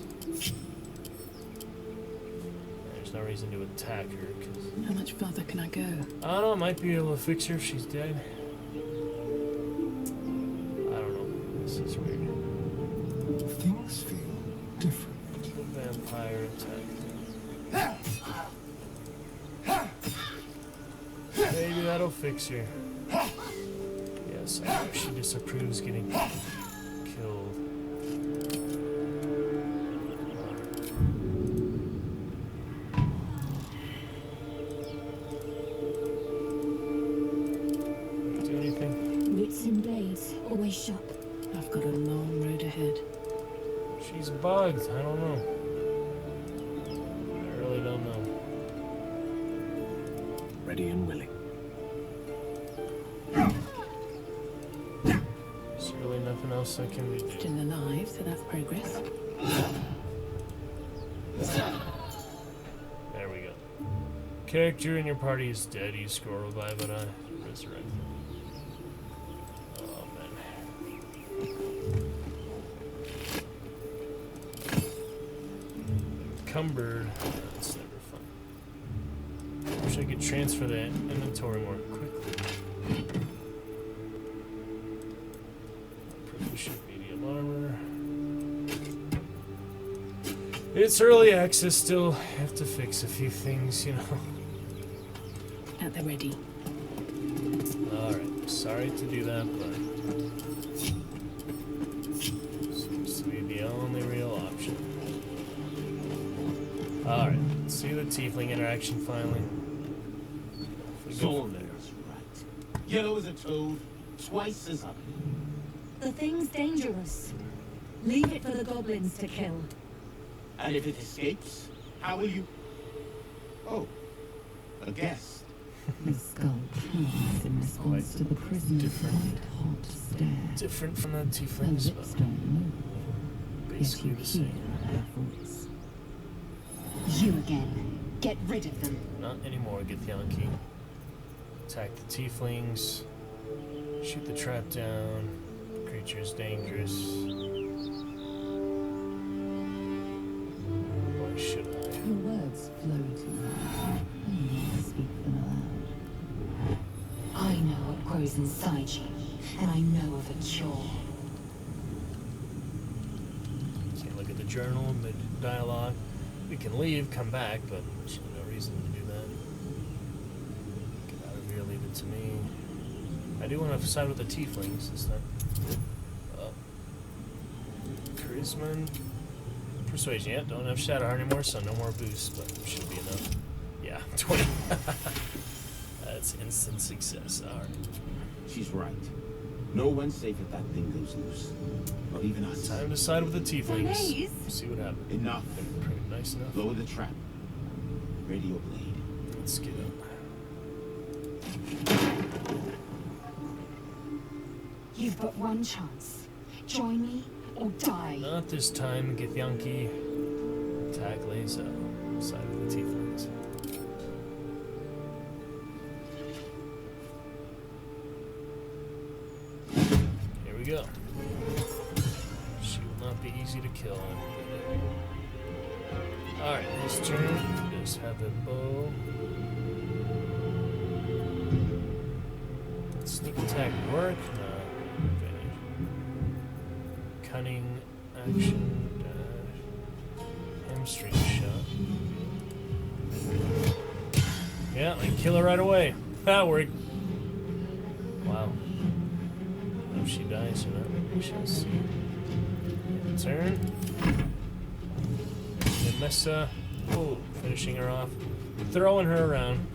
Speaker 1: There's no reason to attack her, because...
Speaker 5: How much farther can I go?
Speaker 1: I don't know, I might be able to fix her if she's dead. I don't know. This is weird.
Speaker 4: Things feel different.
Speaker 1: Vampire attack. Maybe that'll fix her. Yes, I hope she disapproves getting killed. Do anything?
Speaker 3: Roots and blades, always sharp.
Speaker 5: I've got a long road ahead.
Speaker 1: She's bugged. I don't know. I really don't know.
Speaker 7: Ready and willing.
Speaker 1: There's really nothing else I can do.
Speaker 5: Still alive, so that's progress.
Speaker 1: There we go. Character in your party is dead. You scroll by, but I resurrect him. Oh man. Cumbered. That's never fun. Wish I could transfer that inventory more quickly. Proficient medium armor. It's early access still. Have to fix a few things, you know.
Speaker 5: At the ready.
Speaker 1: Alright, sorry to do that, but seems to be the only real option. Alright, let's see the tiefling interaction finally. If we go from there.
Speaker 2: Saunders, right. Yellow as a toad, twice as ugly.
Speaker 7: The thing's dangerous. Leave it for the goblins to kill.
Speaker 2: And if it escapes, how will you... Oh, a guest.
Speaker 8: The skull pounds in response to the prisoner's white-hot stare.
Speaker 1: Different from the
Speaker 8: Her
Speaker 1: tieflings,
Speaker 8: lips
Speaker 1: but
Speaker 8: don't move, yet
Speaker 1: basically
Speaker 8: you
Speaker 1: the
Speaker 8: hear
Speaker 1: same.
Speaker 8: her voice.
Speaker 7: You again. Get rid of them.
Speaker 1: Not anymore, Githyanki. Attack the tieflings. Shoot the trap down. Creature is dangerous. Why should I?
Speaker 8: Her words flow to her, and you must speak them aloud.
Speaker 7: I know what grows inside you, and I know of a cure.
Speaker 1: Can't look at the journal, mid-dialogue. We can leave, come back, but there's no reason to do that. Get out of here, leave it to me. I do want to side with the tieflings this time. Charisma and persuasion. Yeah, don't have Shadowheart anymore, so no more boosts, but should be enough. Yeah, 20. That's instant success. Alright.
Speaker 2: She's right. No one's safe if that thing goes loose. Not even us.
Speaker 1: Time to side with the tieflings.
Speaker 7: Please.
Speaker 1: See what happens.
Speaker 2: Enough.
Speaker 1: They're pretty nice enough.
Speaker 2: Lower the trap. Ready your blade.
Speaker 1: Let's get up.
Speaker 7: You've but one chance. Join me or die.
Speaker 1: Not this time, Githyanki. Attack Lazo. Side with the tieflings. Here we go. She will not be easy to kill. Alright, his turn. Just have a bow. Sneak attack work? No. Advantage. Cunning action. Hamstring shot. Yeah, I kill her right away. That worked. Wow. If she dies or not, we shall see. Turn. Mesa. Oh, finishing her off. Throwing her around.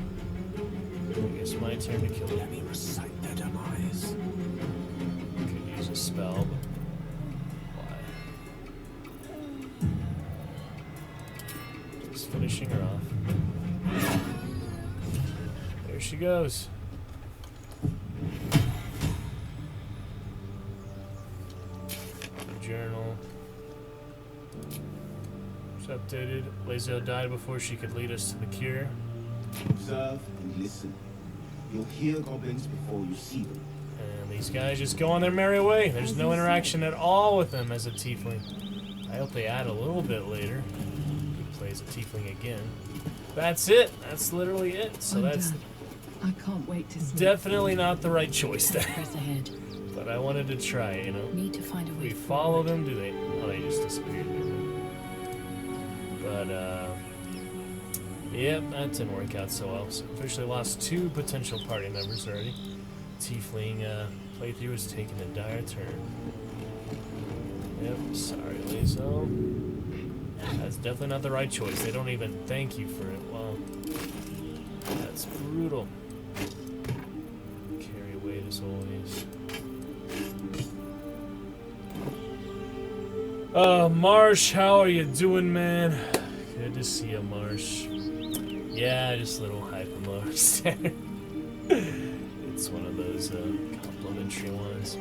Speaker 1: I guess my turn to kill her.
Speaker 2: Let me recite their demise.
Speaker 1: Could use a spell, but why? Just finishing her off. There she goes. Journal. It's updated. Lazo died before she could lead us to the cure.
Speaker 2: Observe and listen. You'll hear goblins before you see them.
Speaker 1: And these guys just go on their merry way. There's no interaction at all with them as a tiefling. I hope they add a little bit later. He plays a tiefling again. That's it. That's literally it. So
Speaker 8: I'm
Speaker 1: that's
Speaker 8: done. I can't wait to sleep.
Speaker 1: definitely not the right choice there.
Speaker 5: Press ahead.
Speaker 1: But I wanted to try, you know.
Speaker 5: Need to find a way
Speaker 1: We
Speaker 5: forward.
Speaker 1: follow them, do they? Oh, they just disappeared. But, yep, that didn't work out so well. So officially lost 2 potential party members already. Tiefling playthrough is taking a dire turn. Yep, sorry, Lazo. That's definitely not the right choice. They don't even thank you for it. Wow. That's brutal. Carry weight as always. Marsh, how are you doing, man? Good to see you, Marsh. Yeah, just a little hypermarsh there. It's one of those complimentary ones.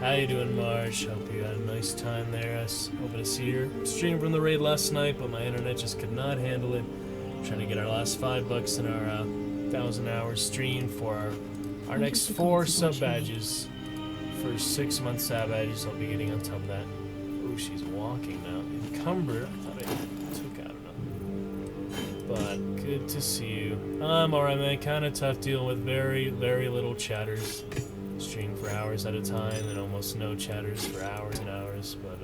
Speaker 1: How you doing, Marsh? Hope you had a nice time there. I was hoping to see your stream from the raid last night, but my internet just could not handle it. Trying to get our last $5 in our 1,000-hour stream for our next 4 sub badges. For 6 month sub badges, I'll be getting on top of that. Oh, she's walking now. Encumbered. I thought I took out enough. But good to see you. I'm alright, man. Kind of tough dealing with very, very little chatters. Stream for hours at a time and almost no chatters for hours and hours. But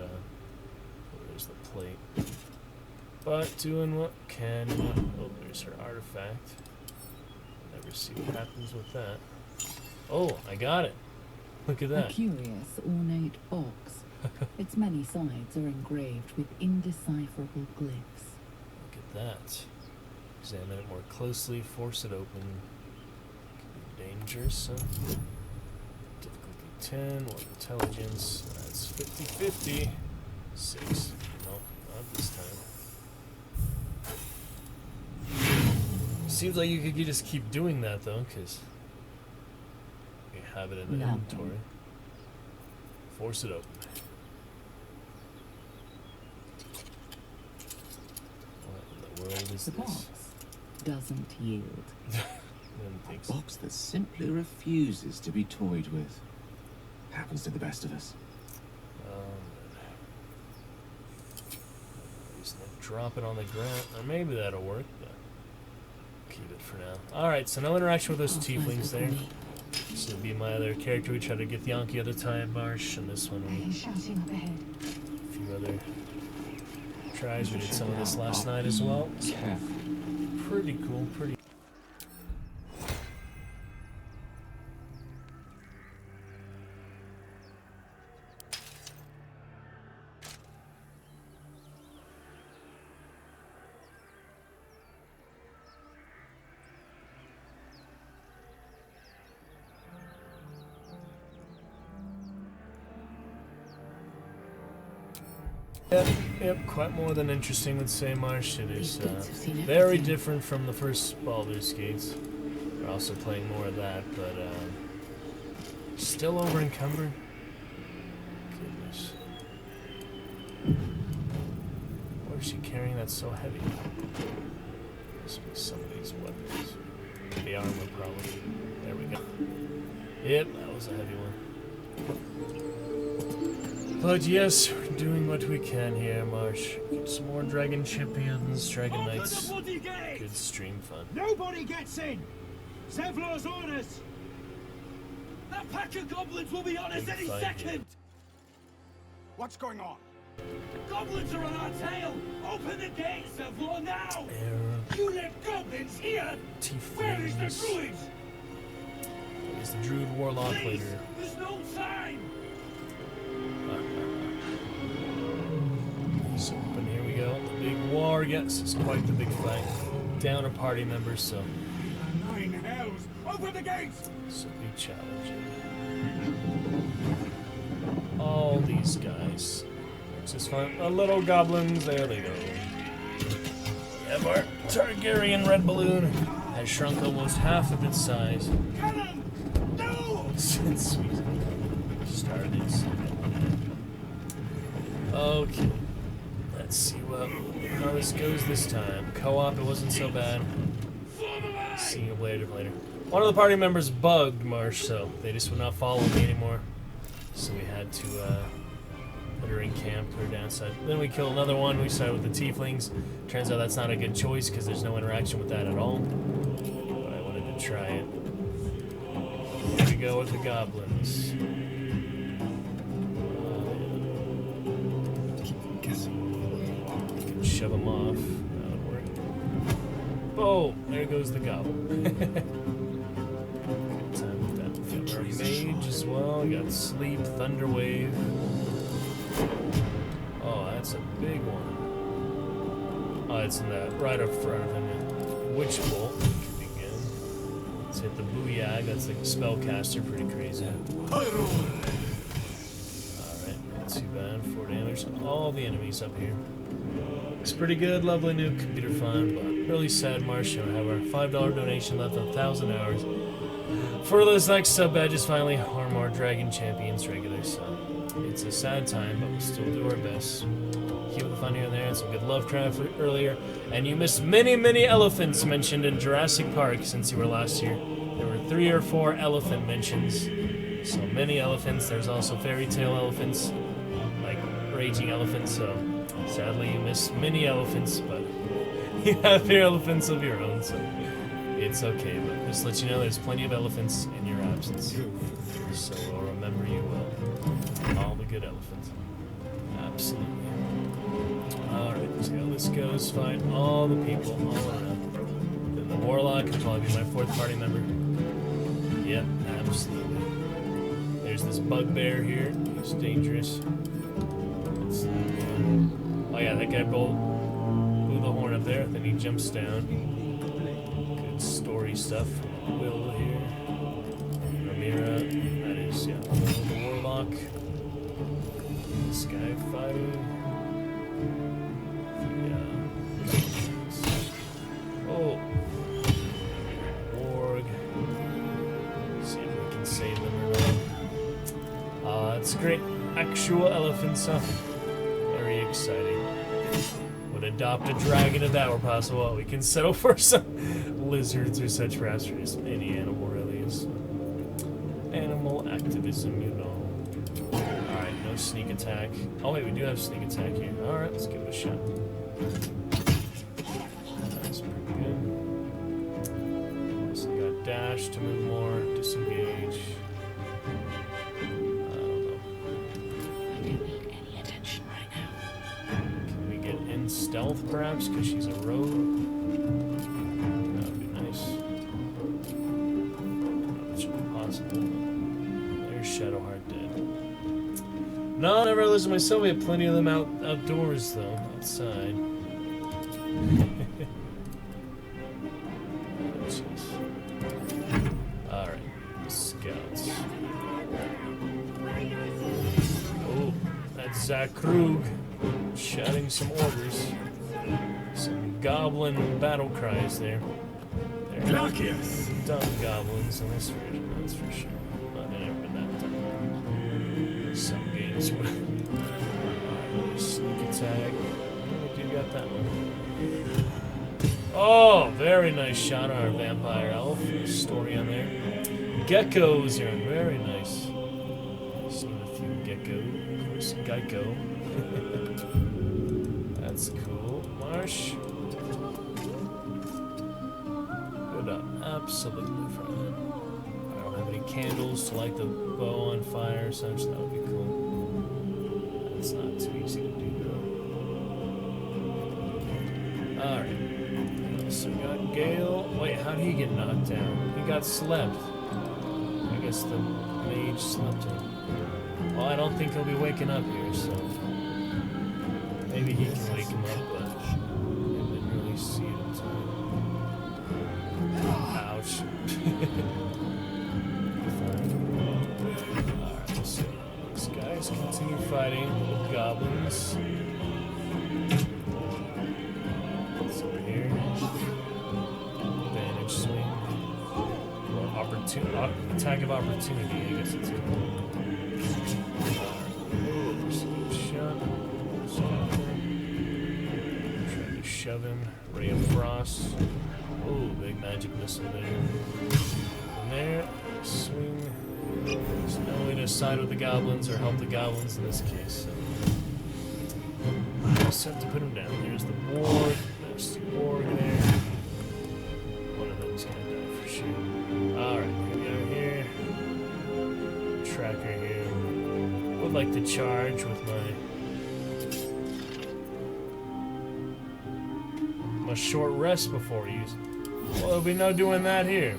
Speaker 1: there's the plate. But doing what can. Oh, there's her artifact. Never see what happens with that. Oh, I got it. Look at
Speaker 8: A
Speaker 1: that.
Speaker 8: curious, ornate box. Its many sides are engraved with indecipherable glyphs.
Speaker 1: Look at that. Examine it more closely, force it open. Could be dangerous, huh? Difficulty 10, 1 intelligence. That's 50-50. 6. No, not this time. Seems like you could just keep doing that though, because you have it in the
Speaker 8: Nothing.
Speaker 1: inventory. Force it open. What in the world is
Speaker 8: The
Speaker 1: this?
Speaker 8: box doesn't yield.
Speaker 1: Didn't think
Speaker 9: A
Speaker 1: so.
Speaker 9: box that simply refuses to be toyed with. Happens to the best of us.
Speaker 1: Just drop it on the ground, or maybe that'll work. But keep it for now. All right, so no interaction with those tieflings there. This would be my other character. We tried to get the Yankee other time, Marsh, and this one we
Speaker 7: He's shouting up ahead.
Speaker 1: a few other tries. We did some of this last night as well.
Speaker 9: Careful.
Speaker 1: Pretty cool, pretty. Yep, quite more than interesting, would say, Marsh. It is
Speaker 5: These bits have seen
Speaker 1: very
Speaker 5: everything.
Speaker 1: different from the first Baldur's Gates. We're also playing more of that, but still over encumbered. Goodness. Why is she carrying that so heavy? Must be some of these weapons. The armor, probably. There we go. Yep, that was a heavy one. But yes, we're doing what we can here, Marsh. Get some more Dragon Champions, Dragon Knights. Good stream fun.
Speaker 2: Nobody gets in! Zevlor's orders!
Speaker 10: That pack of goblins will be on us
Speaker 1: Big
Speaker 10: any
Speaker 1: fight
Speaker 10: second!
Speaker 1: here.
Speaker 2: What's going on?
Speaker 10: Goblins are on our tail! Open the gates, Zevlor, now!
Speaker 1: Air,
Speaker 10: You let goblins here! Where is the
Speaker 1: Tieflings.
Speaker 10: druid?
Speaker 1: Is the Druid Warlock
Speaker 10: Please,
Speaker 1: later?
Speaker 10: there's no time!
Speaker 1: So, and here we go. The big war. Yes, it's quite the big fight. Down a party member, so
Speaker 2: Nine hells! Open the gates!
Speaker 1: it's a big challenge. All these guys. It's just fun. The little goblins. There they go. Yeah, our Targaryen red balloon has shrunk almost half of its size
Speaker 2: Cannon! No!
Speaker 1: since we started. Okay. Let's see how this goes this time. Co-op, it wasn't so bad. Single player later. One of the party members bugged Marsh, so they just would not follow me anymore. So we had to put her in camp, put her downside. Then we killed another one. We started with the tieflings. Turns out that's not a good choice because there's no interaction with that at all. But I wanted to try it. Here we go with the goblins. Can shove them off. That would work. Oh, there goes the goblin. Good time with that. Got our mage as well. Got sleep, thunder wave. Oh, that's a big one. Oh, it's in that right up front of him. Witch bolt. Could be good. Let's hit the booyah. That's like a spellcaster. Pretty crazy. Alright, not too bad. 4 damage on all the enemies up here. Looks pretty good. Lovely new computer fun, but really sad, Marsh. We have our $5 donation left on 1,000 hours. For those next sub badges, finally, or more Dragon Champions regular. So it's a sad time, but we'll still do our best. Keep the fun here and there, and some good Lovecraft earlier. And you missed many, many elephants mentioned in Jurassic Park since you were last here. There were 3 or 4 elephant mentions. So many elephants. There's also fairy tale elephants, like raging elephants. So sadly, you missed many elephants, but you have your elephants of your own, so it's okay. But just to let you know, there's plenty of elephants in your absence. So I'll remember you well. All the good elephants. Absolutely. Alright, see how this goes. Find all the people all around. Then the Warlock will probably be my 4th party member. Yep, absolutely. There's this bugbear here. He's dangerous. Oh yeah, that guy blew the horn up there. Then he jumps down. Good story stuff. Will here. Ramira. That is, yeah, Will the Hawk. Sky fighting. Yeah. Oh. Warg. See if we can save them or not. It's great. Actual elephants, huh? Very exciting. Would adopt a dragon if that were possible. We can settle for some lizards or such, perhaps, or just any animal, really. Is animal activism, you know. Alright, no sneak attack. Oh, wait, we do have sneak attack here. Alright, let's give it a shot. That's pretty good. So we got dash to move more, disengage. Stealth, perhaps, because she's a rogue. That would be nice. That should be possible. There's Shadowheart dead. No, I never listened myself. We have plenty of them outdoors, though. Outside. Alright. Scouts. Oh, that's Zach Krug. Shouting some orders. Some goblin battle cries there. They're not dumb goblins in this version, that's for sure. But they've never been that dumb. Some games with sneak attack. You got that one. Oh, very nice shot on our vampire elf. Story on there. Geckos are very nice. Seen a few gecko. Of course, Geico. That's cool. Marsh. Good up. Absolutely fine. I don't have any candles to light the bow on fire or such. That would be cool. That's not too easy to do, though. Alright. So we got Gale. Wait, how did he get knocked down? He got slept. I guess the mage slept him. Well, I don't think he'll be waking up here, so... Maybe he can wake him up, but I didn't really see it in time. Ouch. Alright, let's see. These guys continue fighting with goblins. What's over here? Advantage swing. Or attack of opportunity, I guess it's called. Shove him. Ray of Frost. Oh, big magic missile there. And there. Swing. There's no way to side with the goblins or help the goblins in this case. So. Just have to put him down. There's the Warg. There's the Warg there. One of them's gonna die for sure. Alright, here we are here. Tracker here. Would like to charge with my a short rest before use. Well, there'll be no doing that here.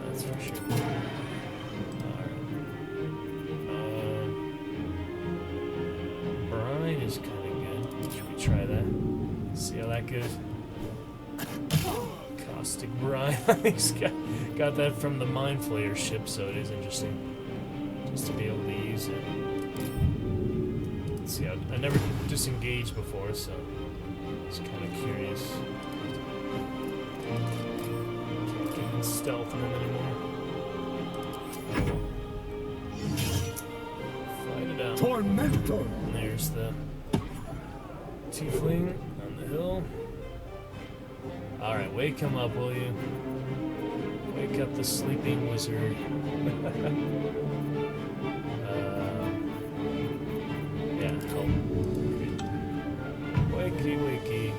Speaker 1: That's for sure. Alright. Brine is kind of good. Should we try that? See how that goes? Caustic Brine. He's got that from the Mind Flayer ship, so it is interesting. Just to be able to use it. Let's see, I never disengaged before, so it's kind of curious. Can't get in stealth on him anymore. Fight it out. Tormentor. And there's the tiefling on the hill. Alright, wake him up, will you? Wake up the sleeping wizard. Yeah, help. Wakey, wakey.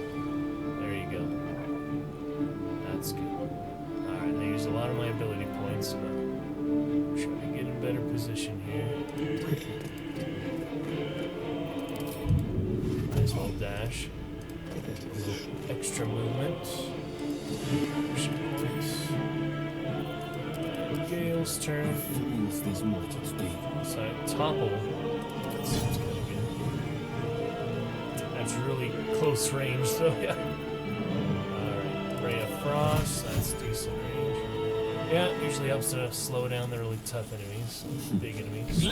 Speaker 1: There you go. That's good. Alright, I used a lot of my ability points, but I'm trying to get in better position here. Might as well dash. Extra movement. Action points. And Gale's turn. So I topple. That seems kind of good. That's really close range, though, yeah. Alright, Ray of Frost. That's decent range. Yeah, it usually helps to slow down the really tough enemies, big enemies.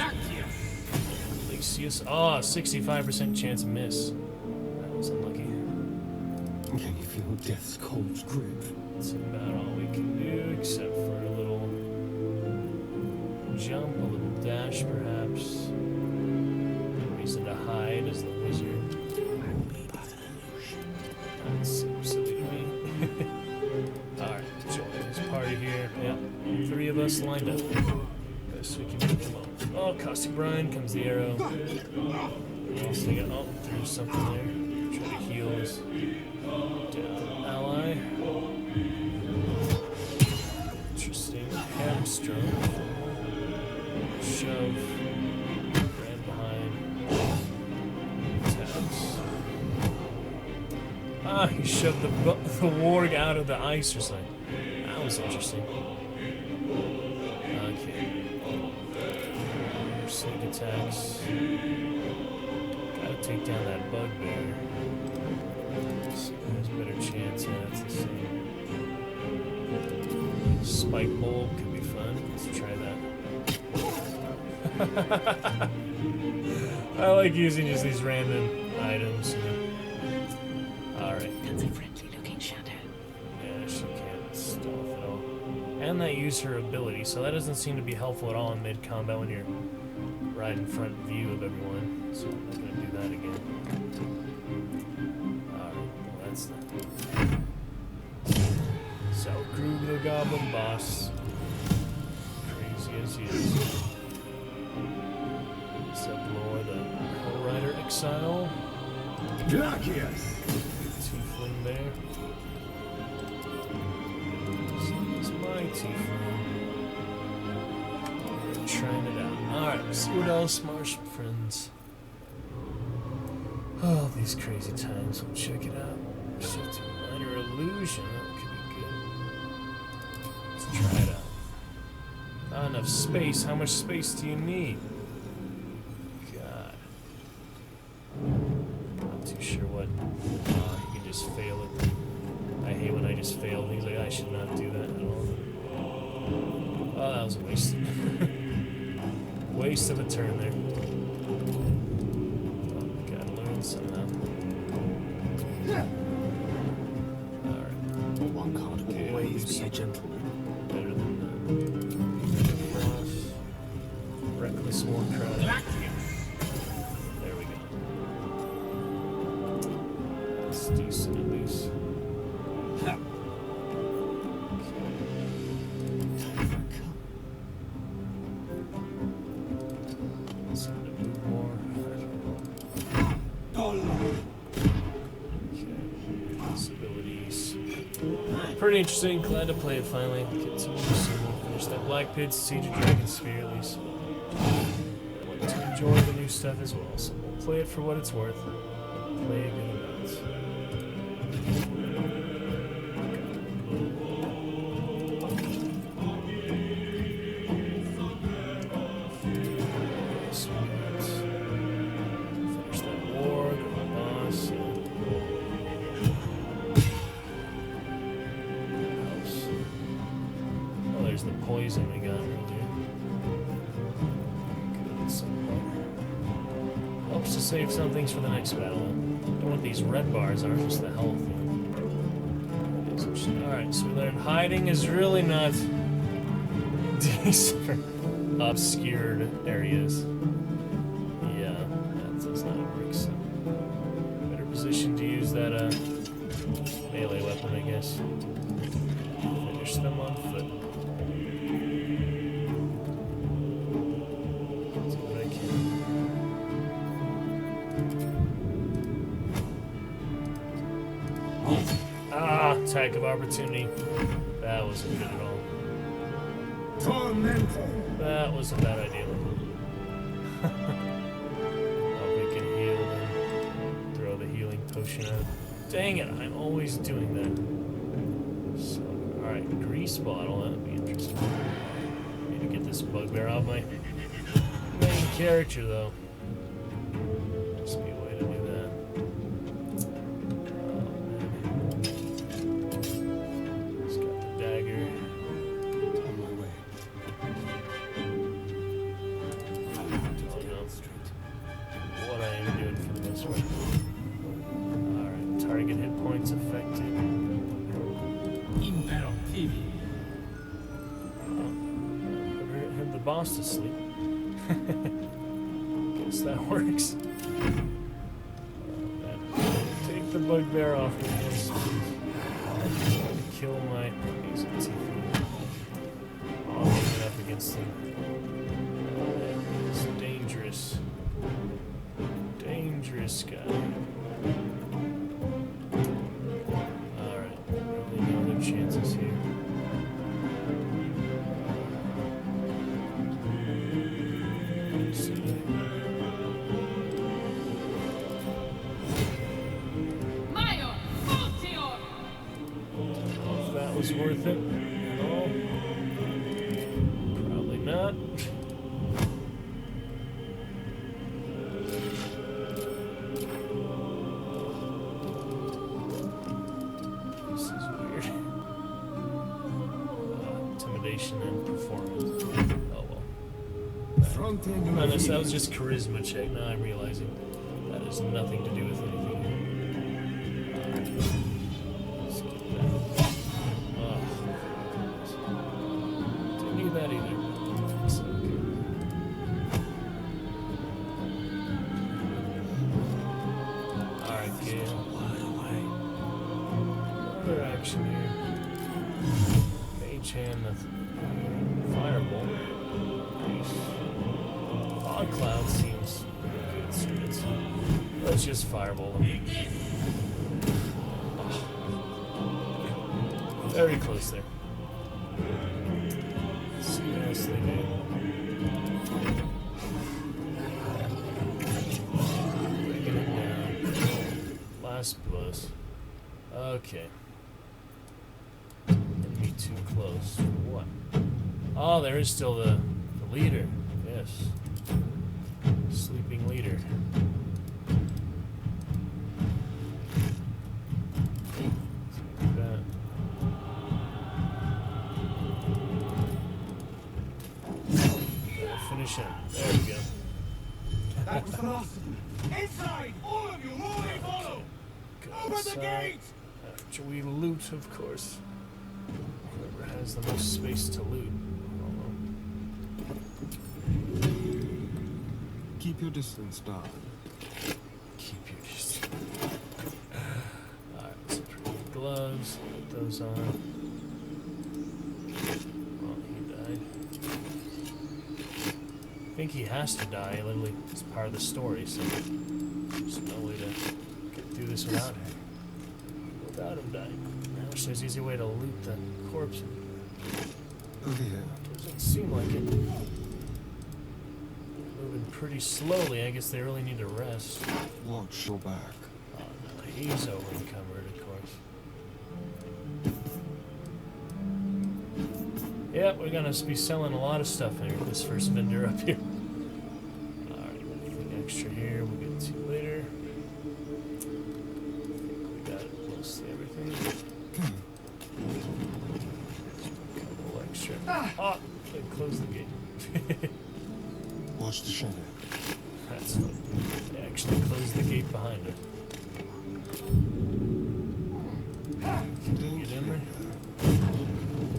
Speaker 1: Lexeus. Oh, 65% chance of miss. That was unlucky.
Speaker 4: Can you feel death's cold grip?
Speaker 1: That's about all we can do, except for a little jump, a little dash, perhaps. Reason to hide as the wizard. That seems silly to me. Alright, join this party here. Yep, 3 of us lined up. Best we can get them all. Oh, caustic brine, comes the arrow. Also got, oh, there's something there. Try to heal this down ally. Interesting. Hamstrung. Shove. Ran behind. Attacks. Ah, he shoved the warg out of the ice or something. That was interesting. Okay. Sneak attacks. Gotta take down that bugbear. So there's a better chance. Yeah, that's the same. Spike bulb could be fun. Let's try that. I like using just these random items. Alright.
Speaker 5: That's a friendly-looking shadow.
Speaker 1: Yeah, she can't stall at all. And they use her ability, so that doesn't seem to be helpful at all in mid-combat when you're right in front view of everyone. So I'm not going to do that again. Alright, well that's that. So, Krug the Goblin Boss. Crazy as he is. Zeblor the Hell Rider Exile. Tiefling there. This is my Tiefling. We're trying it out. Alright, let's see what else, Marsh friends. Oh, these crazy times. We'll check it out. Shift to minor illusion. That could be good. Let's try it out. Not enough space. How much space do you need? God. Not too sure what. You can just fail it. I hate when I just fail things. Like, I should not do that at all. Oh, that was a waste. Waste of a turn there. Oh, gotta learn somehow. Alright.
Speaker 9: One can't always be a gentleman.
Speaker 1: Better than Frost. Reckless Warcraft. There we go. That's decent at least. Something to move more. Okay. Possibilities. Pretty interesting. Glad to play it finally. Get some more soon. Finish that Black Pit, Siege of Dragon Spear at least. I want to enjoy the new stuff as well, so we'll play it for what it's worth. Play a good amount. Finish that war, get my boss. Oh, there's the poison we got earlier. Good, somehow. Helps to save some things for the next battle. And what these red bars are, just the health. Alright, so we learned hiding is really not decent for obscured areas. Yeah, that does not work, so better position to use that melee weapon, I guess. Finish them on foot. Do what I can. Ah, attack of opportunity. That wasn't good at all. That was a bad idea. Oh, we can heal and throw the healing potion out. Dang it, I'm always doing that. So, alright, grease bottle, that'd be interesting. Need to get this bugbear off my main character, though. Just be a way to do that. Oh, man. He's got the dagger. boss to sleep. Guess that works. Take the bugbear off me, yes. Kill my amazing Tiefling. Oh, I'm up against him. It's dangerous. Dangerous guy. Alright, really no other chances here. If that was worth it at all. Probably not. This is weird. Intimidation and performance. Oh well. Unless that was just charisma check. Now I'm realizing that has nothing to do with anything. Let's get that. Oh, didn't need that either. It's okay. Alright, Gale. Another action here. Mage hand the fireball. Fog cloud seems good, so let's just fireball them. Very close there. Let's see what else they do. Breaking it down. Last blows. Okay. Enemy too close. For what? Oh, there is still the leader. Yes. Sleeping leader. Finish him. There we go.
Speaker 2: That was the last of them.
Speaker 10: Inside! All of you, move and follow! Open the gate!
Speaker 1: After we loot, of course. Whoever has the most space to loot.
Speaker 4: Keep your distance, darling.
Speaker 1: Keep your distance. Alright, some pretty gloves. Put those on. Oh, he died. I think he has to die. Literally, it's part of the story, so there's no way to get through this without him. Without him dying. I wish there's an easy way to loot the corpse.
Speaker 4: Over here.
Speaker 1: Doesn't seem like it. Moving pretty slowly. I guess they really need to rest.
Speaker 4: Watch your back.
Speaker 1: Oh no, he's over encumbered, of course. Yeah, we're gonna be selling a lot of stuff here with this first vendor up here. Alright, anything extra here we'll get to later. I think we got mostly everything. A couple extra. Oh, they closed the gate.
Speaker 4: Watch the shadow.
Speaker 1: That's funny. They actually closed the gate behind her. Can you get in there?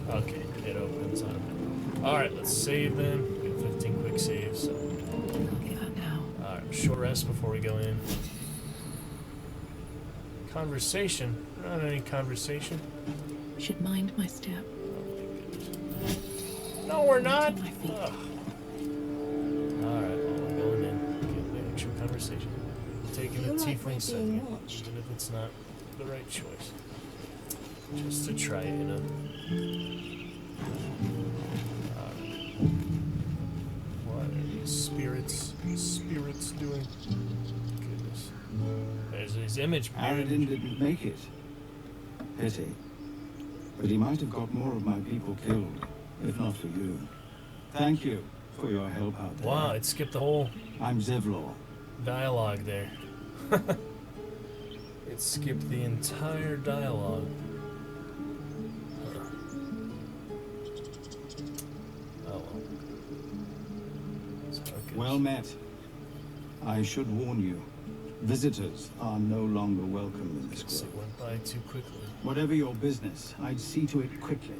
Speaker 1: Okay, it opens on him. Alright, let's save then. We have 15 quick saves, so.
Speaker 5: Give up now.
Speaker 1: Alright, short rest before we go in. Conversation? Not any conversation.
Speaker 5: Should mind my step.
Speaker 1: Oh my goodness. No, we're not!
Speaker 5: My feet.
Speaker 1: Ugh. Alright, well, we're going in. Get the actual conversation. Taking a tiefling second, even if it's not the right choice. Just to try it, you know. What are these spirits doing? Goodness. There's his image.
Speaker 2: Aradin didn't make it. Pity. But he might have got more of my people killed, if not for you. Thank you for your help out there.
Speaker 1: Wow, it skipped the whole
Speaker 2: I'm Zevlor.
Speaker 1: dialogue there. It skipped the entire dialogue. Oh well. Okay.
Speaker 2: Well met. I should warn you. Visitors are no longer welcome in this
Speaker 1: It
Speaker 2: grove.
Speaker 1: went by too quickly.
Speaker 2: Whatever your business, I'd see to it quickly.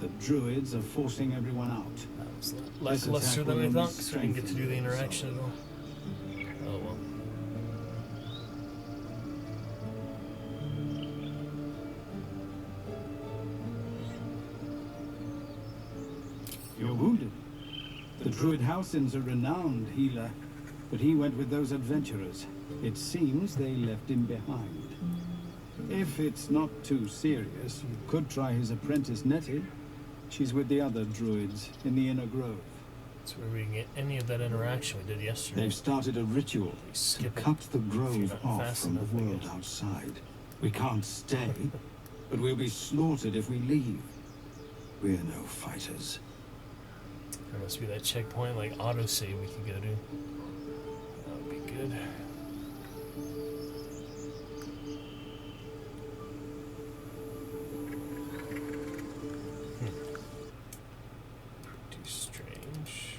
Speaker 2: The druids are forcing everyone out.
Speaker 1: That was It's
Speaker 2: This
Speaker 1: lackluster
Speaker 2: attack
Speaker 1: than I
Speaker 2: will
Speaker 1: thought,
Speaker 2: only
Speaker 1: so we didn't get to do the
Speaker 2: strengthen
Speaker 1: interaction at all. Oh well.
Speaker 2: You're wounded. The Druid Halcyons are renowned healer, but he went with those adventurers. It seems they left him behind. If it's not too serious, you could try his apprentice Nettie. She's with the other druids in the Inner Grove.
Speaker 1: That's where we can get any of that interaction we did yesterday.
Speaker 2: They've started a ritual to
Speaker 1: Skip it
Speaker 2: cut the
Speaker 1: if you're
Speaker 2: grove
Speaker 1: not
Speaker 2: off
Speaker 1: fast
Speaker 2: from the
Speaker 1: enough, I
Speaker 2: world
Speaker 1: guess.
Speaker 2: outside. We can't stay, but we'll be slaughtered if we leave. We're no fighters.
Speaker 1: There must be that checkpoint like autosave we can go to. That would be good. Pretty strange.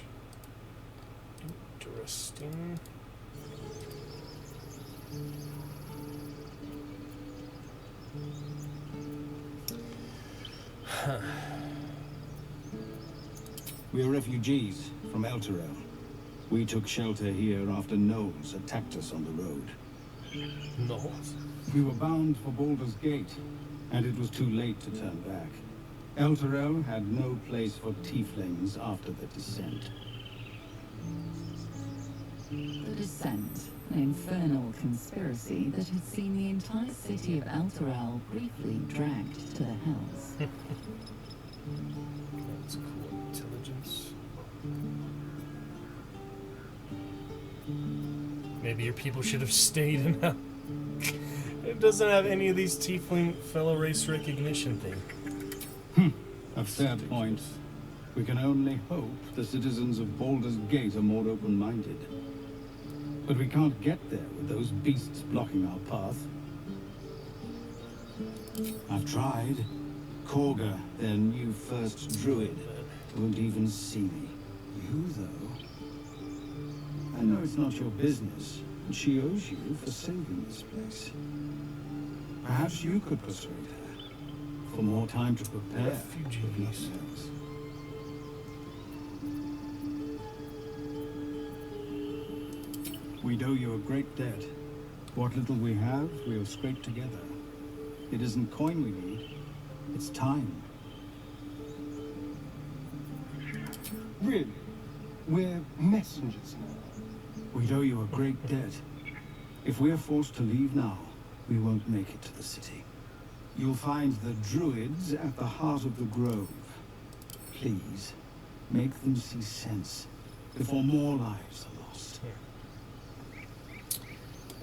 Speaker 1: Interesting. Huh.
Speaker 2: We're refugees from Elturel. We took shelter here after gnolls attacked us on the road.
Speaker 1: No.
Speaker 2: We were bound for Baldur's Gate, and it was too late to turn back. Elturel had no place for tieflings after the descent.
Speaker 8: The Descent, an infernal conspiracy that had seen the entire city of Elturel briefly dragged to the hells.
Speaker 1: That's cool. Intelligence. Maybe your people should have stayed in hell. It doesn't have any of these tiefling fellow race recognition thing.
Speaker 2: A fair point. We can only hope the citizens of Baldur's Gate are more open-minded. But we can't get there with those beasts blocking our path. I've tried. Korga, their new first druid, won't even see me. You, though? I know it's not your business, and she owes you for saving this place. Perhaps you could persuade her for more time to prepare.
Speaker 1: Refugees.
Speaker 2: if nothing else. We owe you a great debt. What little we have, we'll scrape together. It isn't coin we need, it's time.
Speaker 4: Really? We're messengers now.
Speaker 2: We owe you a great debt. If we're forced to leave now, we won't make it to the city. You'll find the druids at the heart of the grove. Please, make them see sense before more lives are lost.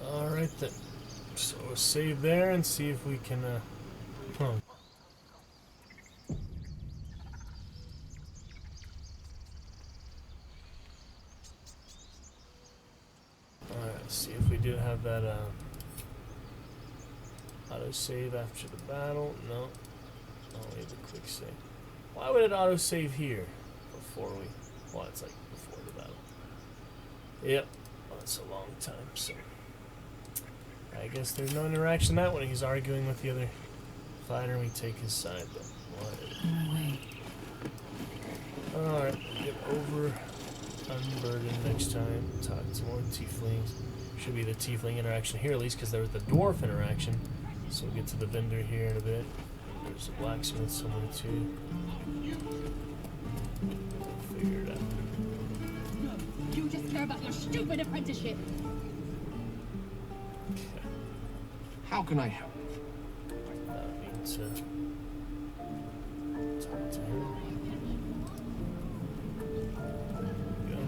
Speaker 1: Alright then. So we'll save there and see if we can, oh. Alright, let's see if we do have that, auto-save after the battle. No. Only the quick save. Why would it auto-save here before we... Well, it's like before the battle. Yep. Well, that's a long time, so... I guess there's no interaction that when he's arguing with the other fighter and we take his side, but whatever.
Speaker 8: No way.
Speaker 1: Alright, get over unburdened next time. Talk to more tieflings. Should be the tiefling interaction here at least because there was the dwarf interaction. So we'll get to the vendor here in a bit. There's a blacksmith somewhere too. Figure it out.
Speaker 3: No, you just care about your stupid apprenticeship.
Speaker 9: How can I help?
Speaker 1: That means talk to him. There we go.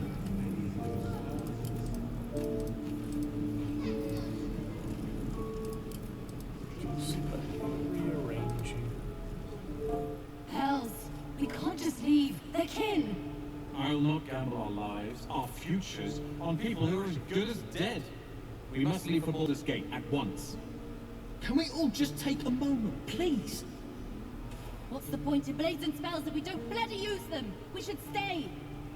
Speaker 1: See if I can rearrange you.
Speaker 7: Hells, we can't just leave. They're kin.
Speaker 10: I'll not gamble our lives, our futures, on people who are as good as dead. We must leave for Baldur's Gate at once.
Speaker 9: Can we all just take a moment, please?
Speaker 3: What's the point of blades and spells if we don't bloody use them? We should stay.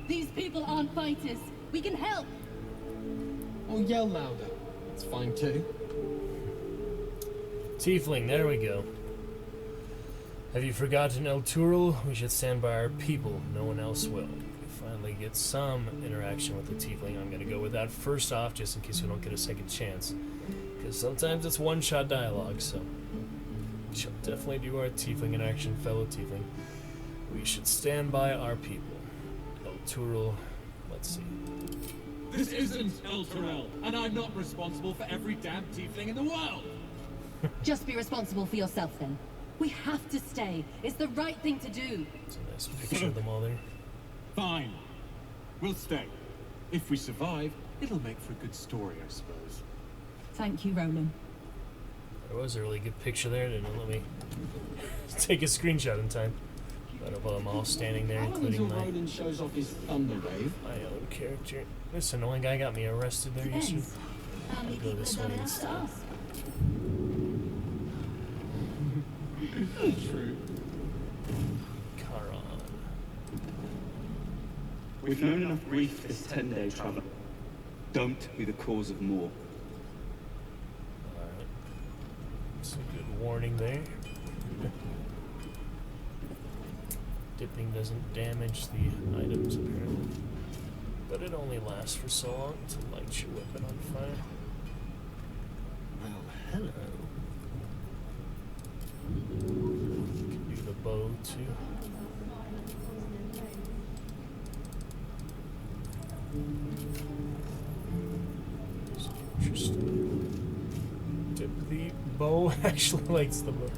Speaker 3: These people aren't fighters. We can help.
Speaker 9: Or yell louder. It's fine too.
Speaker 1: Tiefling, there we go. Have you forgotten El Turul? We should stand by our people. No one else will. finally get some interaction with the tiefling. I'm gonna go with that first off, just in case we don't get a second chance. Because sometimes it's one-shot dialogue, so we shall definitely do our tiefling interaction, fellow tiefling. We should stand by our people. El Turul, let's see.
Speaker 10: This isn't El Turel, and I'm not responsible for every damn tiefling in the world!
Speaker 3: Just be responsible for yourself then. We have to stay. It's the right thing to do.
Speaker 1: It's a nice picture of them all there.
Speaker 10: Fine. We'll stay. If we survive, it'll make for a good story, I suppose.
Speaker 3: Thank you, Roland.
Speaker 1: There was a really good picture there, didn't it? Let me take a screenshot in time. But of them all standing there, including
Speaker 9: Roland shows off his thunder wave.
Speaker 1: my own character. This annoying guy got me arrested there yesterday. I'll go this way instead.
Speaker 9: True.
Speaker 1: Charon.
Speaker 11: We've known enough grief this 10-day travel. Don't be the cause of more.
Speaker 1: Alright. It's a good warning there. Dipping doesn't damage the items apparently. But it only lasts for so long to light your weapon on fire.
Speaker 4: Well, hello.
Speaker 1: You can do the bow too. It's interesting. Dip the bow actually likes the bow.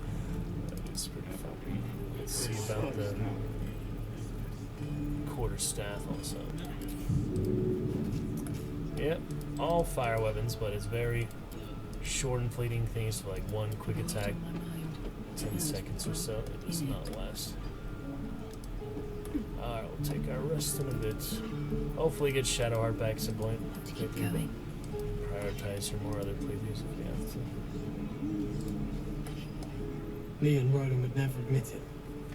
Speaker 1: That is pretty funny. Let's see about the quarterstaff also. Yep, all fire weapons, but it's very short and fleeting things for like one quick attack, 10 seconds or so. It does not last. Alright, we'll take our rest in a bit. Hopefully get Shadowheart back at some point.
Speaker 5: Keep going.
Speaker 1: Prioritize for more other playthroughs if we have to.
Speaker 12: Lee and Roland would never admit it,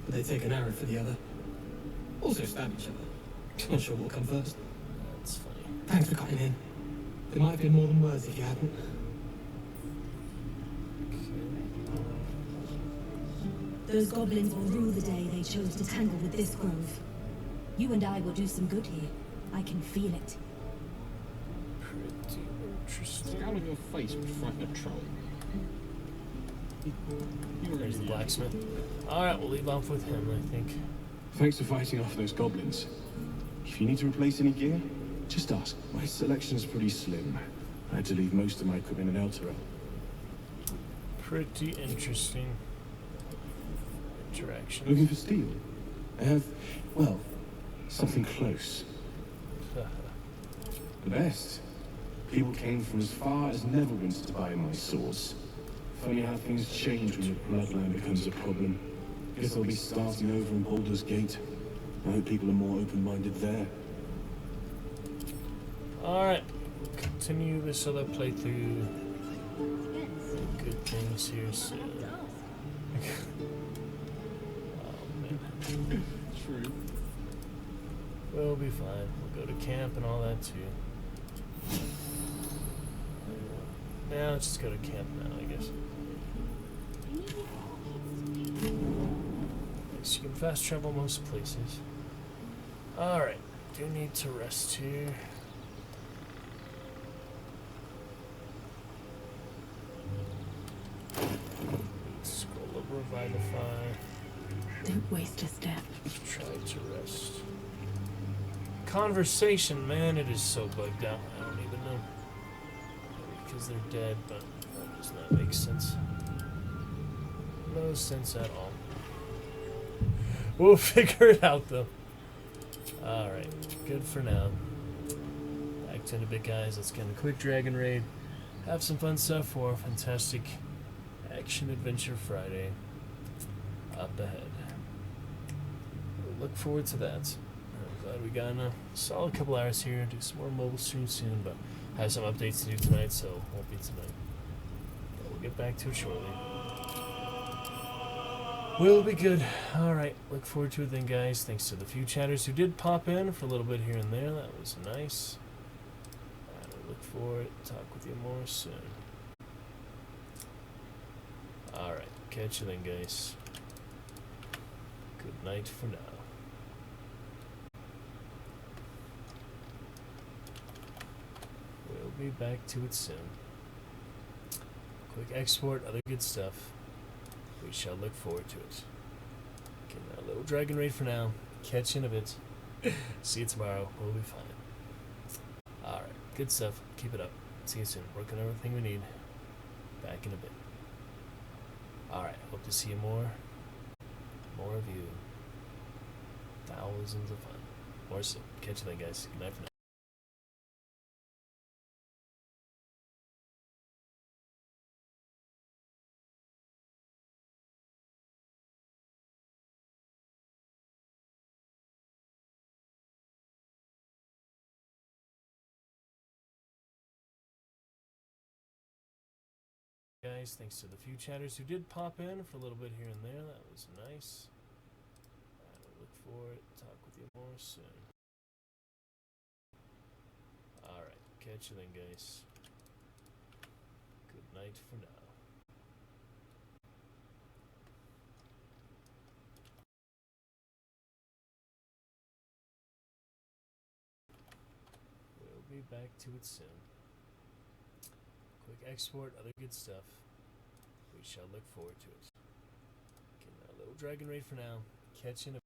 Speaker 12: but they take an arrow for the other. Also stab each other. Not sure what will come first.
Speaker 1: That's funny.
Speaker 12: Thanks for cutting in. There might have been more than words if you hadn't.
Speaker 13: Those goblins will rue the day they chose to tangle with this grove. You and I will do some good here. I can feel it.
Speaker 1: Pretty interesting.
Speaker 9: Scowl on your face would frighten a troll.
Speaker 1: There's the blacksmith. Alright, we'll leave off with him, I think.
Speaker 9: Thanks for fighting off those goblins. If you need to replace any gear, just ask. My selection's pretty slim. I had to leave most of my equipment in El Turel.
Speaker 1: Pretty interesting interaction.
Speaker 9: Looking for steel? I have, well, something close. The best. People came from as far as Neverwinter to buy my swords. Funny how things change when your bloodline becomes a problem. Guess I'll be starting over in Baldur's Gate. I hope people are more open-minded there.
Speaker 1: Alright, continue this other playthrough. Good things here soon. Oh man.
Speaker 9: True.
Speaker 1: We'll be fine. We'll go to camp and all that too. Now let's just go to camp now, I guess. Yes, you can fast travel most places. Alright, do need to rest here. Scroll of Revivify.
Speaker 5: Don't waste a step.
Speaker 1: Try to rest. Conversation, man, it is so bugged out. I don't even know. Maybe because they're dead, but that does not make sense. No sense at all. We'll figure it out though. Alright, good for now. Back to the big guys. Let's get a quick Dragon Raid. Have some fun stuff for a fantastic Action Adventure Friday up ahead. Look forward to that. I'm glad we got a solid couple hours here. Do some more mobile streams soon, but I have some updates to do tonight, so won't be tonight. But we'll get back to it shortly. We'll be good. Alright, look forward to it then, guys. Thanks to the few chatters who did pop in for a little bit here and there. That was nice. I look forward to talk with you more soon. Alright, catch you then, guys. Good night for now. We'll be back to it soon. Quick export, other good stuff. We shall look forward to it. Getting a little dragon raid for now. Catch you in a bit. See you tomorrow. We'll be fine. Alright, good stuff. Keep it up. See you soon. Working on everything we need. Back in a bit. Alright, hope to see you more. More of you. Thousands of fun. More so. Catch you then, guys. Good night for now. Guys, thanks to the few chatters who did pop in for a little bit here and there. That was nice. I'll look forward to talk with you more soon. Alright, catch you then, guys. Good night for now. We'll be back to it soon. Quick export, other good stuff. We shall look forward to it. Getting a little dragon raid for now. Catch you in a